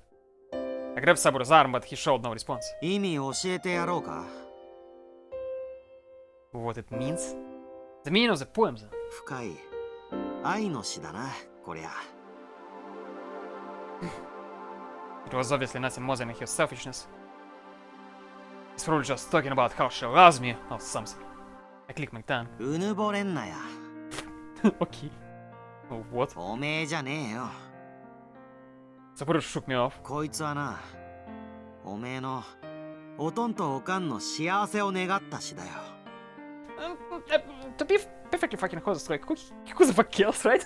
I grabbed Saburo's arm, but he showed no response. 意味教えてやろうか。 What it means? The meaning of the poem, then. 深い愛の詩だな、こりゃ。 It was obviously nothing more than her selfishness. He's probably just talking about how she loves me or something. I clicked my tongue. うぬぼれんなや。Okay. Oh, what? おめえじゃねえよ。 Saburo shook me off. こいつはな、おめえのおとんとおかんの幸せを願った詩だよ。To be perfectly fucking honest, like, who the fuck cares, right?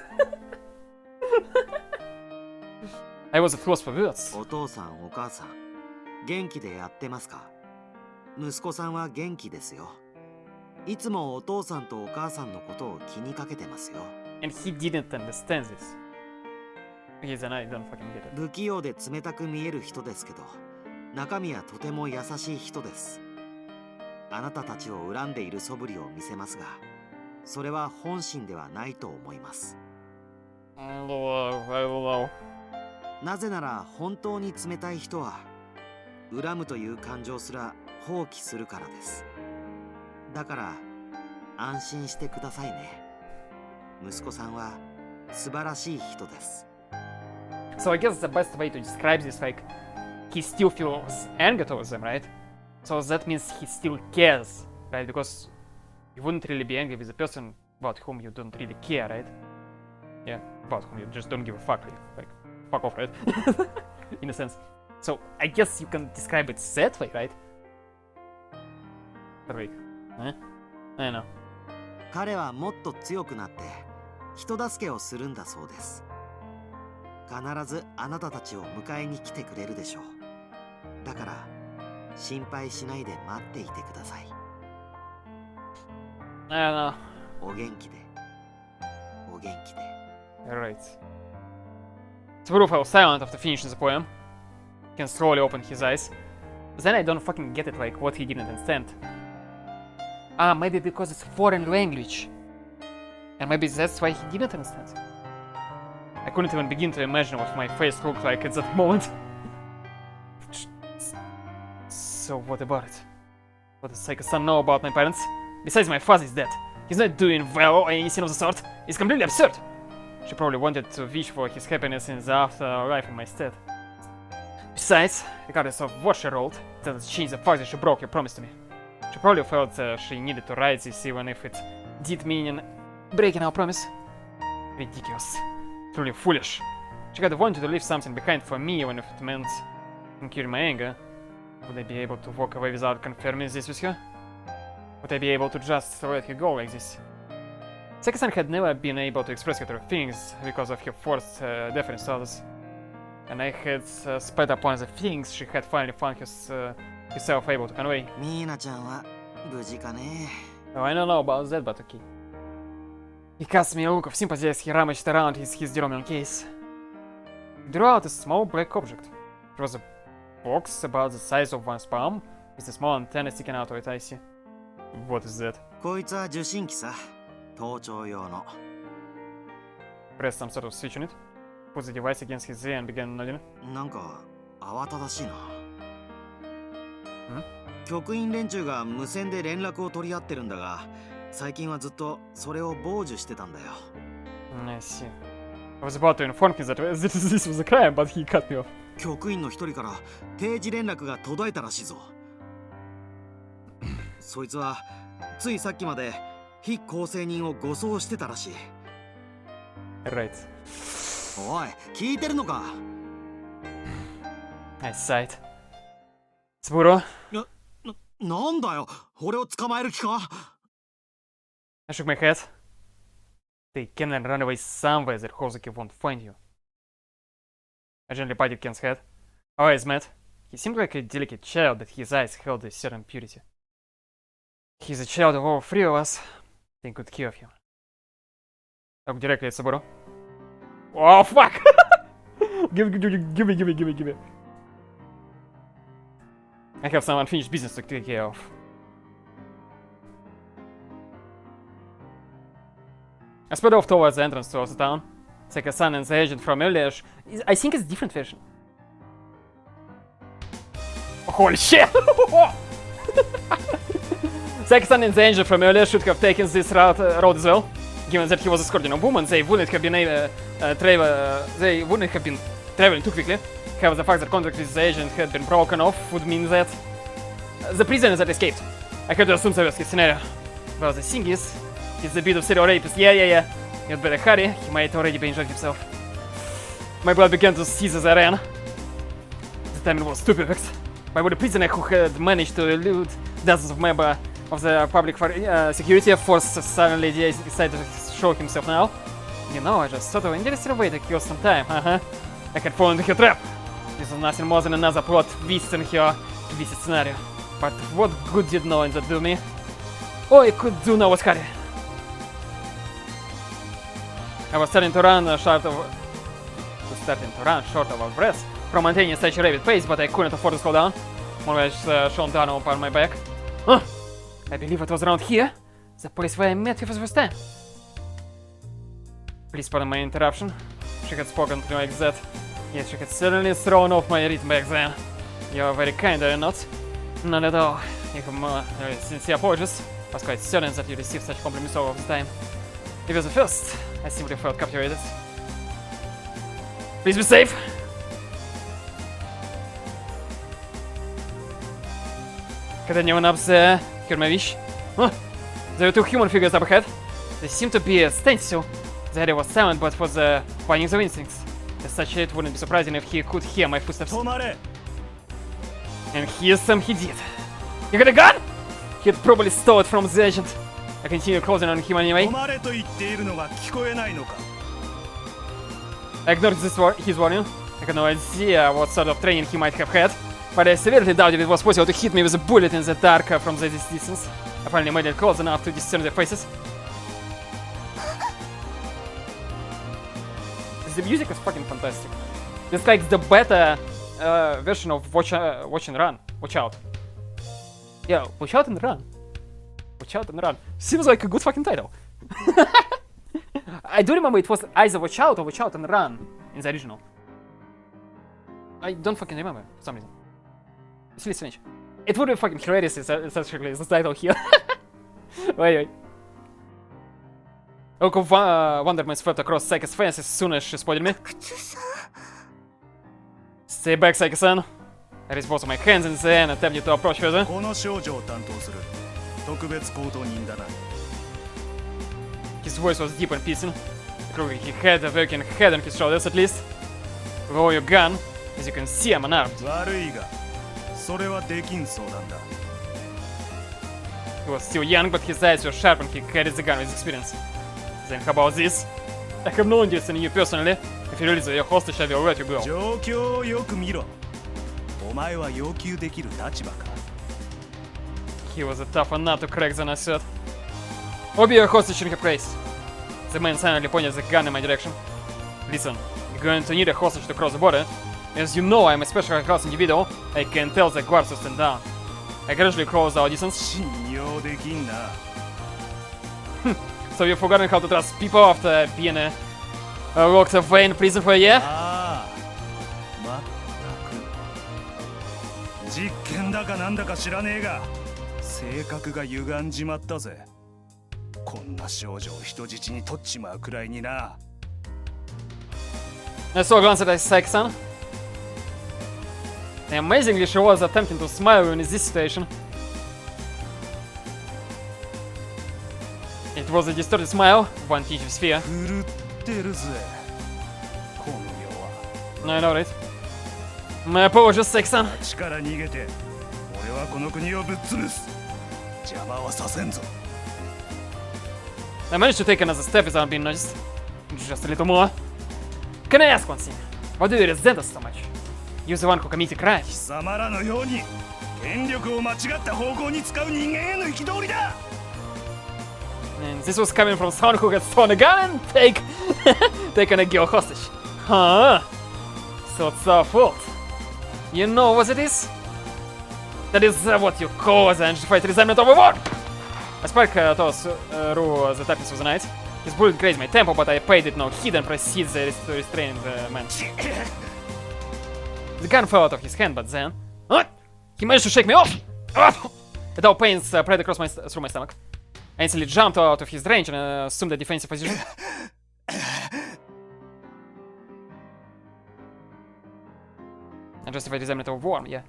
I was at loss for words. お父さんお母さん、元気でやってますか。息子さんは元気ですよ。いつもお父さんとお母さんのことを気にかけてますよ。 And he didn't understand this. Okay, then I don't fucking get it. 不器用で冷たく見える人ですけど、中身はとても優しい人です。あなたたちを恨んでいる素振りを見せますが、それは本心ではないと思います。 I don't know. なぜなら本当に冷たい人は恨むという感情すら放棄するからです。だから安心してくださいね。息子さんは素晴らしい人です。 So I guess the best way to describe this, like, he still feels anger towards them, right? So that means he still cares, right? Because you wouldn't really be angry with a person about whom you don't really care, right? Yeah, about whom you just don't give a fuck, like fuck off, right? In a sense. So I guess you can describe it that way, right? Rick. Eh? I know. 彼はもっと強くなって人助けをするんだそうです。必ずあなたたちを迎えに来てくれるでしょう。だから心配しないで待っていてください。 I don't know. お元気でお元気で。 Right. Tsuburo fell silent after finishing the poem. He can slowly open his eyes. Then I don't fucking get it, like, what he didn't understand. Ah, maybe because it's foreign language. And maybe that's why he didn't understand. I couldn't even begin to imagine what my face looked like at that moment. So what about it? What does Saika-san know about my parents? Besides, my father is dead. He's not doing well or anything of the sort. It's completely absurd. She probably wanted to wish for his happiness in the afterlife in my stead. Besides, regardless of what she wrote, it doesn't change the fact that she broke her promise to me. She probably felt she needed to write this even if it did mean breaking our promise. Ridiculous. Truly foolish. She had wanted to leave something behind for me even if it meant incurring my anger. Would I be able to walk away without confirming this with her? Would I be able to just let her go like this? Saika-san had never been able to express her true feelings because of her forced deference to others. And I had sped upon the feelings she had finally found herself able to convey. ミーナちゃんは無事かね。 Oh, I don't know about that, but okay. He cast me a look of sympathy as he rummaged around his Jerome case. He drew out a small black object. It was a box about the size of one's palm, with a small antenna sticking out of it, I see. What is that? こいつは受信機さ。盗聴用の。 Press some sort of switch on it. Put the device against his ear and began nodding. なんか慌ただしいな。ん？局員連中が無線で連絡を取り合ってるんだが、最近はずっとそれを傍受してたんだよ。I see. I was about to inform him that this was a crime, but he cut me off. 局員の一人から定時連絡が途絶えたらしいぞ。そいつはついさっきまで非構成人を護送してたらしい。Right. おい、聞いてるのか？ I sighed. Tsuburo? なんだよ、俺を捕まえる気か？ I shook my head. Take Ken and run away somewhere that Hozuki won't find you. I gently patted Ken's head. Our eyes met. He seemed like a delicate child, but his eyes held a certain purity. He's a child of all three of us. Take good care of him. Look directly at Tsuburo. Oh, fuck! Give me. I have some unfinished business to take care of. I sped off towards the entrance to the town. Saika-san and the agent from earlier. I think it's a different version. Holy shit! Saika-san and the agent from earlier should have taken this road as well. Given that he was escorting a woman, they wouldn't have been traveling too quickly. However, the fact that contact with the agent had been broken off would mean that the prisoners had escaped. I had to assume the worst case scenario. Well, the thing is, he's a bit of serial rapist. Yeah. You'd better hurry, he might already be enjoying himself. My blood began to seize as I ran. The timing was too perfect. Why would a prisoner who had managed to elude dozens of members of the public security force suddenly decided to show himself now? You know, I just thought of an interesting way to kill some time, I had fallen into her trap. This was nothing more than another plot twist in her twisted scenario. But what good did knowing that do me? All I could do now was hurry. I was starting to run short of breath from maintaining such a rapid pace, but I couldn't afford to slow down. More shone down upon my back. I believe it was around here, the place where I met you for the first time. Please pardon my interruption. She had spoken to me like that. Yes, she had certainly thrown off my rhythm back then. You are very kind, are you not? None at all. You have sincere apologies. I was quite certain that you received such compliments all of the time. It was the first. I simply felt captivated. Please be safe! Had anyone up there heard my wish? There were two human figures up ahead. They seemed to be a stencil. The area was silent, but for the findings of instincts. As such, it wouldn't be surprising if he could hear my footsteps. And here's some he did. You got a gun? He'd probably stole it from the agent. I continue closing on him anyway. 止まれと言っているのが聞こえないのか。 I ignored his warning. I had no idea what sort of training he might have had, but I severely doubted it was possible to hit me with a bullet in the dark from this distance. I finally made it close enough to discern their faces. The music is fucking fantastic. It's like the beta version of Watch and Run. Watch out. Yeah, Watch Out and Run. Watch Out and Run. Seems like a good fucking title. I do remember it was either Watch Out or Watch Out and Run in the original. I don't fucking remember for some reason. It's really strange. It would be fucking hilarious if it's actually the title here. Wait. Look of wonderment swept across Saika's face as soon as she spotted me. 靴さん Stay back, Saika-san. I raised both of my hands in the air and attempted to approach further. この少女を担当する特別行動人だな。 His voice was deep and piercing. It looked like he had a working head on his shoulders at least. Lower your gun. As you can see, I'm unarmed. 悪いが、それはできん相談だ。 He was still young, but his eyes were sharp and he carried the gun with experience. Then how about this? I have no interest in you personally. If you release your hostage, I will let you go. 状況をよく見ろ。お前は要求できる立場か。 He was a tougher nut to crack than I thought. I'll be your hostage in her place. The man silently pointed the gun in my direction. Listen, you're going to need a hostage to cross the border. As you know, I'm a special class individual. I can tell the guards to stand down. I gradually closed our distance. 信用できんな。 So you've forgotten how to trust people after being locked away in prison for a year? ああ、まったく。実験だかなんだか知らねえが、性格が歪んじまったぜ。こんな少女を人質に取っちまうくらいにな。 I saw a glance at Saika-san. Amazingly, she was attempting to smile in this situation. It was a distorted smile, one tinge of fear. 狂ってるぜ。この世は。 No, I know it. My apologies, Saika-san. 町から逃げて、俺はこの国をぶっ潰す。邪魔はさせんぞ。 I managed to take another step without being noticed. Just a little more. Can I ask one thing? Why do you resent us so much? You're the one who committed crime. 貴様らのように権力を間違った方向に使う人間への憤りだ。 And this was coming from someone who had stolen a gun and taken a girl hostage. Huh? So it's our fault. You know what it is? That is what you call the unjustified resentment of a war. I spark through the darkness of the night. His bullet grazed my temple, but I paid it no heed and proceeded to restrain the man. The gun fell out of his hand, but then... Huh? He managed to shake me off! A dull pain spread across through my stomach. I instantly jumped out of his range and assumed a defensive position. Unjustified resentment of war, yeah.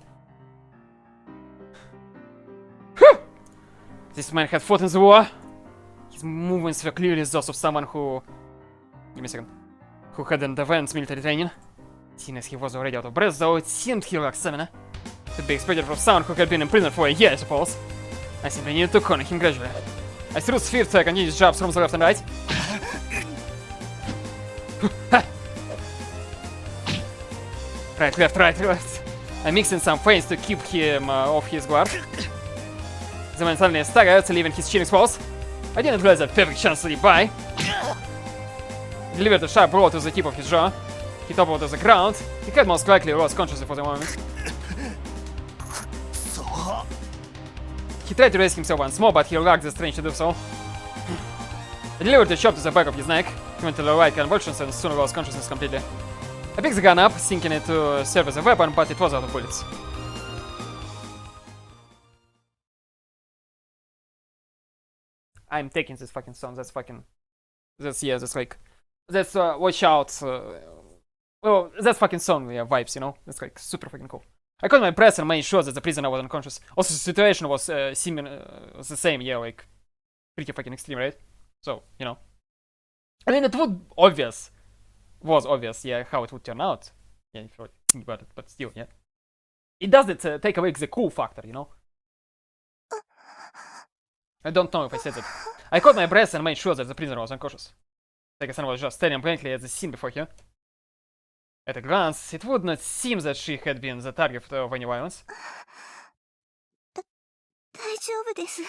Whew! This man had fought in the war. His movements were clearly those of someone who... Give me a second. Who had advanced military training. Seeing as he was already out of breath, though, it seemed he lacked stamina. To be expected from someone who had been in prison for a year, I suppose. I simply needed to corner him gradually. I threw spheres to continuous jabs from the left and right. Right, left, right, left. I mixed in some feints to keep him off his guard. The man suddenly staggered, leaving his chin exposed. I didn't realize that perfect chance to slip by. Delivered a sharp blow to the tip of his jaw. He toppled to the ground. He had most likely lost consciousness for the moment. He tried to raise himself once more, but he lacked the strength to do so. I delivered a chop to the back of his neck. He went to the right convulsions and soon lost consciousness completely. I picked the gun up, thinking it to serve as a weapon, but it was out of bullets. I'm taking this fucking song, that's fucking... That's, yeah, that's like... That's, watch out... well, that's fucking song, yeah, vibes, you know? That's like super fucking cool. I caught my breath and made sure that the prisoner was unconscious. Also, the situation was was the same, yeah, like... Pretty fucking extreme, right? So, you know. I mean, it was obvious, yeah, how it would turn out. Yeah, if you think about it, but still, yeah. It doesn't take away the cool factor, you know? I don't know if I said that. I caught my breath and made sure that the prisoner was unconscious. Takesan was just staring blankly at the scene before her. At a glance, it would not seem that she had been the target of any violence. 大丈夫です。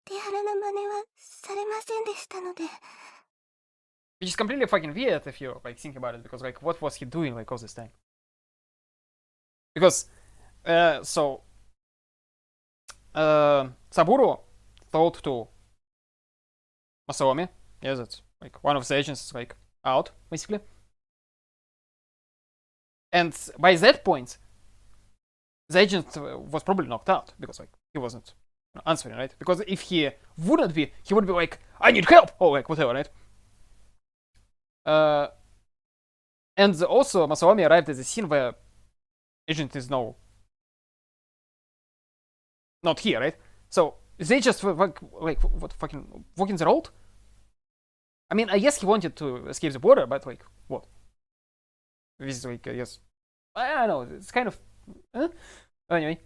手荒な真似はされませんでしたので。 Which is completely fucking weird if you like think about it, because like what was he doing like all this time? Because Saburo told to Masaomi, yeah, that's like one of the agents is like out, basically. And by that point, the agent was probably knocked out because like he wasn't answering, right? Because if he wouldn't be, he would be like, I need help, or like whatever, right? And also Masaomi arrived at the scene where agent is now not here, right? So they just like what fucking walking the road? I mean, I guess he wanted to escape the border, but like what? This is like yes, I don't know. It's kind of anyway.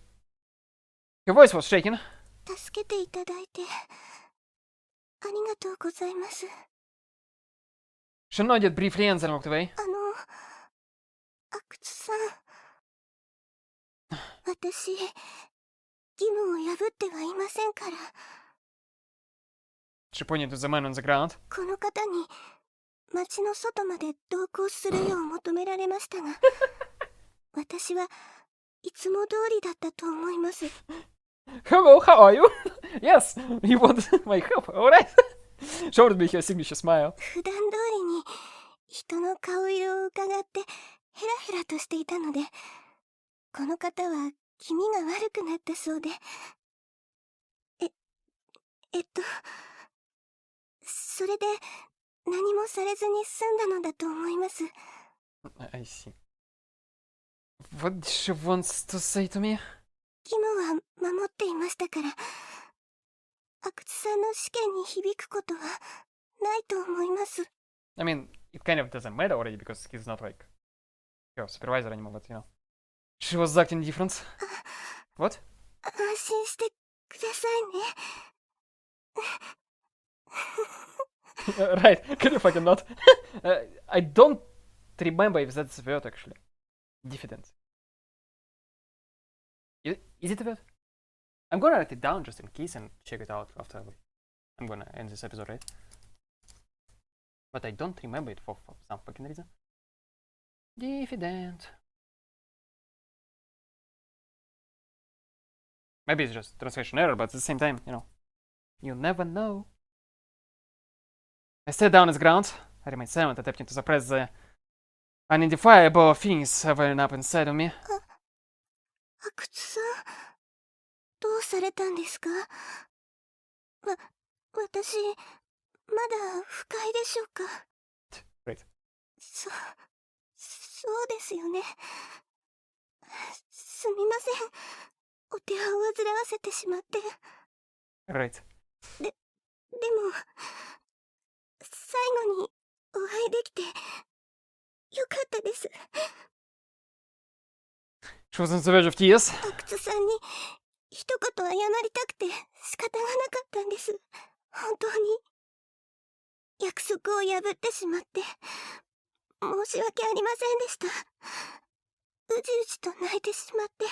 Her voice was shaking. 助けていただいてありがとうございます。 She nodded briefly and then walked away. 阿久津さん、私義務を破ってはいませんから。 She pointed to the man on the ground. この方に町の外まで同行するよう求められましたが、私はいつも通りだったと思います。 Hello, how are you? Yes, you want my help, alright? Showed me her signature smile. 普段通りに人の顔色を伺ってヘラヘラとしていたので、この方は気味が悪くなったそうで、それで何もされずに済んだのだと思います。 I see. What she wants to say to me? 義務は守っていましたから、阿久津さんの試験に響くことはないと思います。 I mean, it kind of doesn't matter already because he's not like your supervisor anymore, but you know. She was acting different. What? 安心してくださいね。Right, can you fucking not? I don't remember if that's the word actually. Diffident. Is it a word? I'm gonna write it down just in case and check it out after I'm gonna end this episode, right? But I don't remember it for some fucking reason. Diffident. Maybe it's just translation error, but at the same time, you know, you never know. I sat down on the ground. I remained silent, attempting to suppress the unidentifiable feelings welling up inside of me. 阿久津さん、どうされたんですか？私、まだ不快でしょうか？ Great. そうですよね。すみません。お手を煩わせてしまって。 Right. でも、最後にお会いできて、よかったです。 She was on the verge of tears. 阿久津さんに一言謝りたくて仕方がなかったんです。本当に。約束を破ってしまって申し訳ありませんでした。うじうじと泣いてしまって申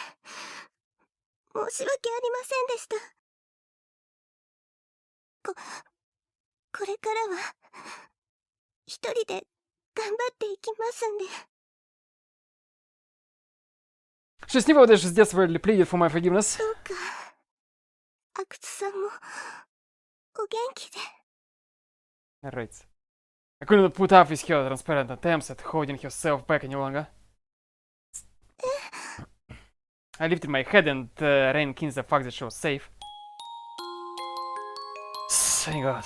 し訳ありませんでした。これからは一人で頑張っていきますんで。 She sniffled as she desperately pleaded for my forgiveness. どうか阿久津さんもお元気で。 Right. I couldn't put up with her transparent attempts at holding herself back any longer. I lifted my head and reined in the fact that she was safe. Thank God.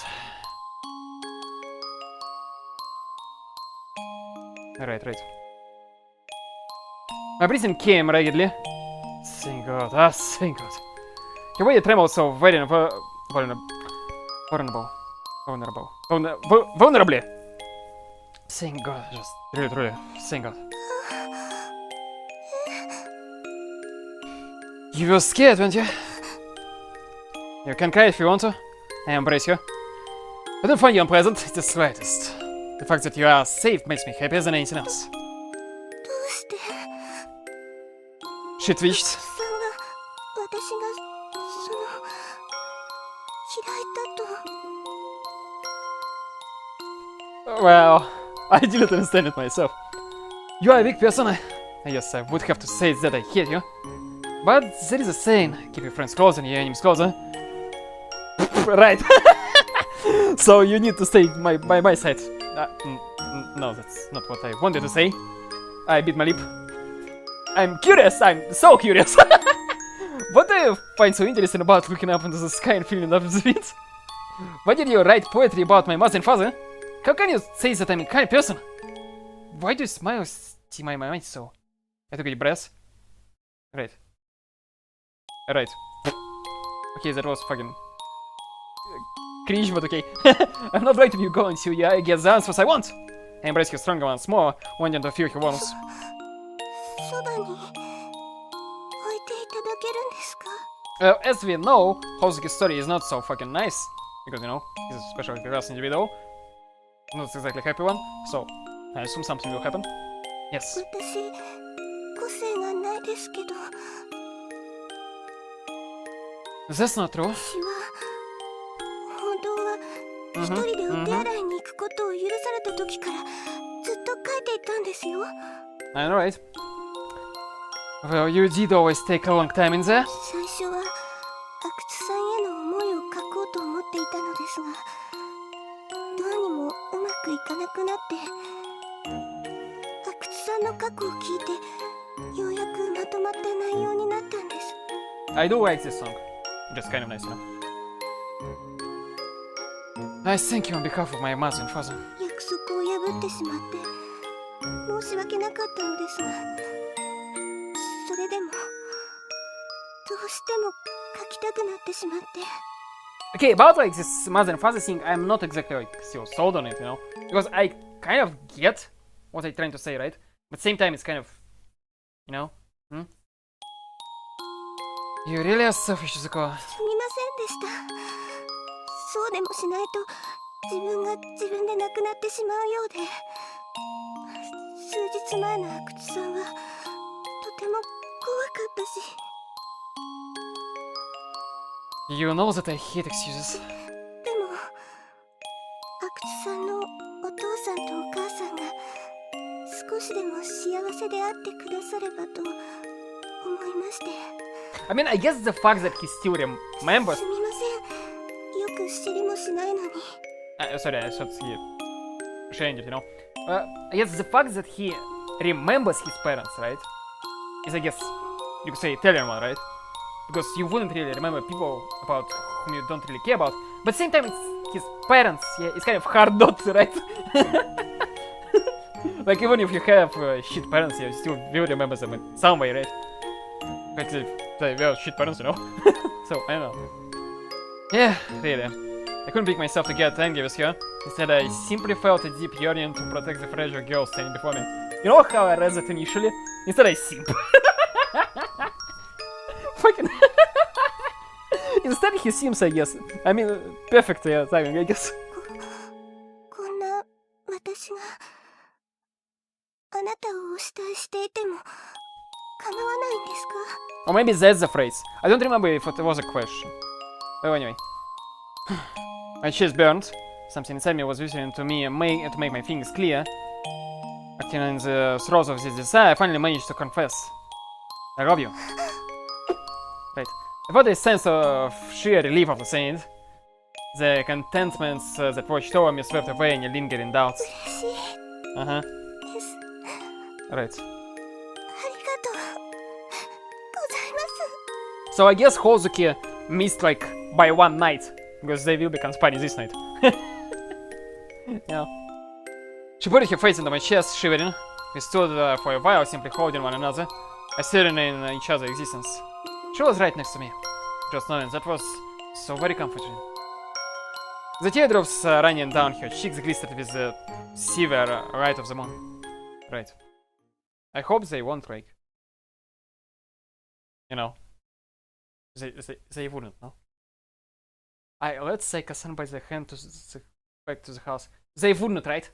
Right. My breathing came raggedly. Thank God, thank God. Her body trembled so very vulnerably. Thank God, just really, thank God. You were scared, weren't you? You can cry if you want to. I embrace you. I don't find you unpleasant, it's the slightest. The fact that you are safe makes me happier than anything else. どうして She twitched. さんは私が嫌いだと Well, I didn't understand it myself. You are a big person. I guess I would have to say that I hate you. But there is a saying, keep your friends close and your enemies closer. Right. So you need to stay by my side. No, that's not what I wanted to say. I bit my lip. I'm curious, I'm so curious. What do you find so interesting about looking up into the sky and feeling up the wind? Why did you write poetry about my mother and father? How can you say that I'm a kind person? Why do you smile see my mind so? I took a deep breath. Right. Right. Okay, that was fucking cringe, but okay. I'm not letting you go until I get the answers I want. I embrace you stronger once more, wanting to feel your warmth. そばに置いていただけるんですか As we know, Hozuki's story is not so fucking nice. Because, you know, he's a special class individual. Not exactly happy one, so I assume something will happen. Yes. 私個性がないですけど That's not true. 私は本当は一人でお手洗いに行くことを許された時からずっと書いていたんですよ I know, right? Well, you did always take a long time in there. 最初は阿久津さんへの思いを書こうと思っていたのですがどうにもうまくいかなくなって阿久津さんの過去を聞いてようやくまとまった内容になったんです I do like this song. Just kind of nice, you know? I thank you on behalf of my mother and father. 約束を破ってしまって申し訳なかったのですがそれでもどうしても書きたくなってしまって Okay, about like this mother and father thing, I'm not exactly like still sold on it, you know? Because I kind of get what I'm trying to say, right? But same time, it's kind of, you know? You really are selfish, Zuko. すみませんでしたそうでもしないと自分が自分で亡くなってしまうようで数日前の阿久津さんはとても怖かったし You know that I hate excuses. でも阿久津さんのお父さんとお母さんが少しでも幸せであってくださればと思いまして I mean, I guess the fact that he still remembers. すみませんよく知りもしないのに Sorry, I thought he changed it, you know? I guess the fact that he remembers his parents, right? Is, I guess, you could say Italian one, right? Because you wouldn't really remember people about whom you don't really care about. But at the same time, it's his parents. Yeah, it's kind of hard not to, right? Like, even if you have shit parents, you still will remember them in some way, right? But they were shit parents, you know? So, I don't know. Yeah, really. I couldn't bring myself to get angry with her. Instead, I simply felt a deep yearning to protect the fragile girl standing before me. You know how I read that initially? Instead, I simp. Fucking. Instead, he seems, I guess. I mean, perfect timing, I guess. こんな私があなたをお慕いしていても構わないんですか Or maybe that's the phrase. I don't remember if it was a question. Well, anyway. My chest burned. Something inside me was whispering to me to make my feelings clear. Acting in the throes of this desire, I finally managed to confess. I love you. Right. I felt a sense of sheer relief after saying it. The contentments that washed over me swept away any lingering doubts. 嬉しい Uh-huh. です Right. ありがとうございます So I guess Hozuki missed like by one night. Because they will be conspiring this night. Yeah. She put her face into my chest, shivering. We stood for a while, simply holding one another, staring in each other's existence. She was right next to me. Just knowing that was so very comforting. The teardrops running down her cheeks glistened with the silver light of the moon. Right. I hope they won't like. You know. They wouldn't, no? let's take Kasan by the hand back to the house. They wouldn't, right?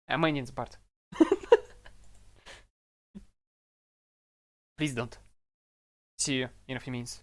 I might need the part. Please don't. See you in a few minutes.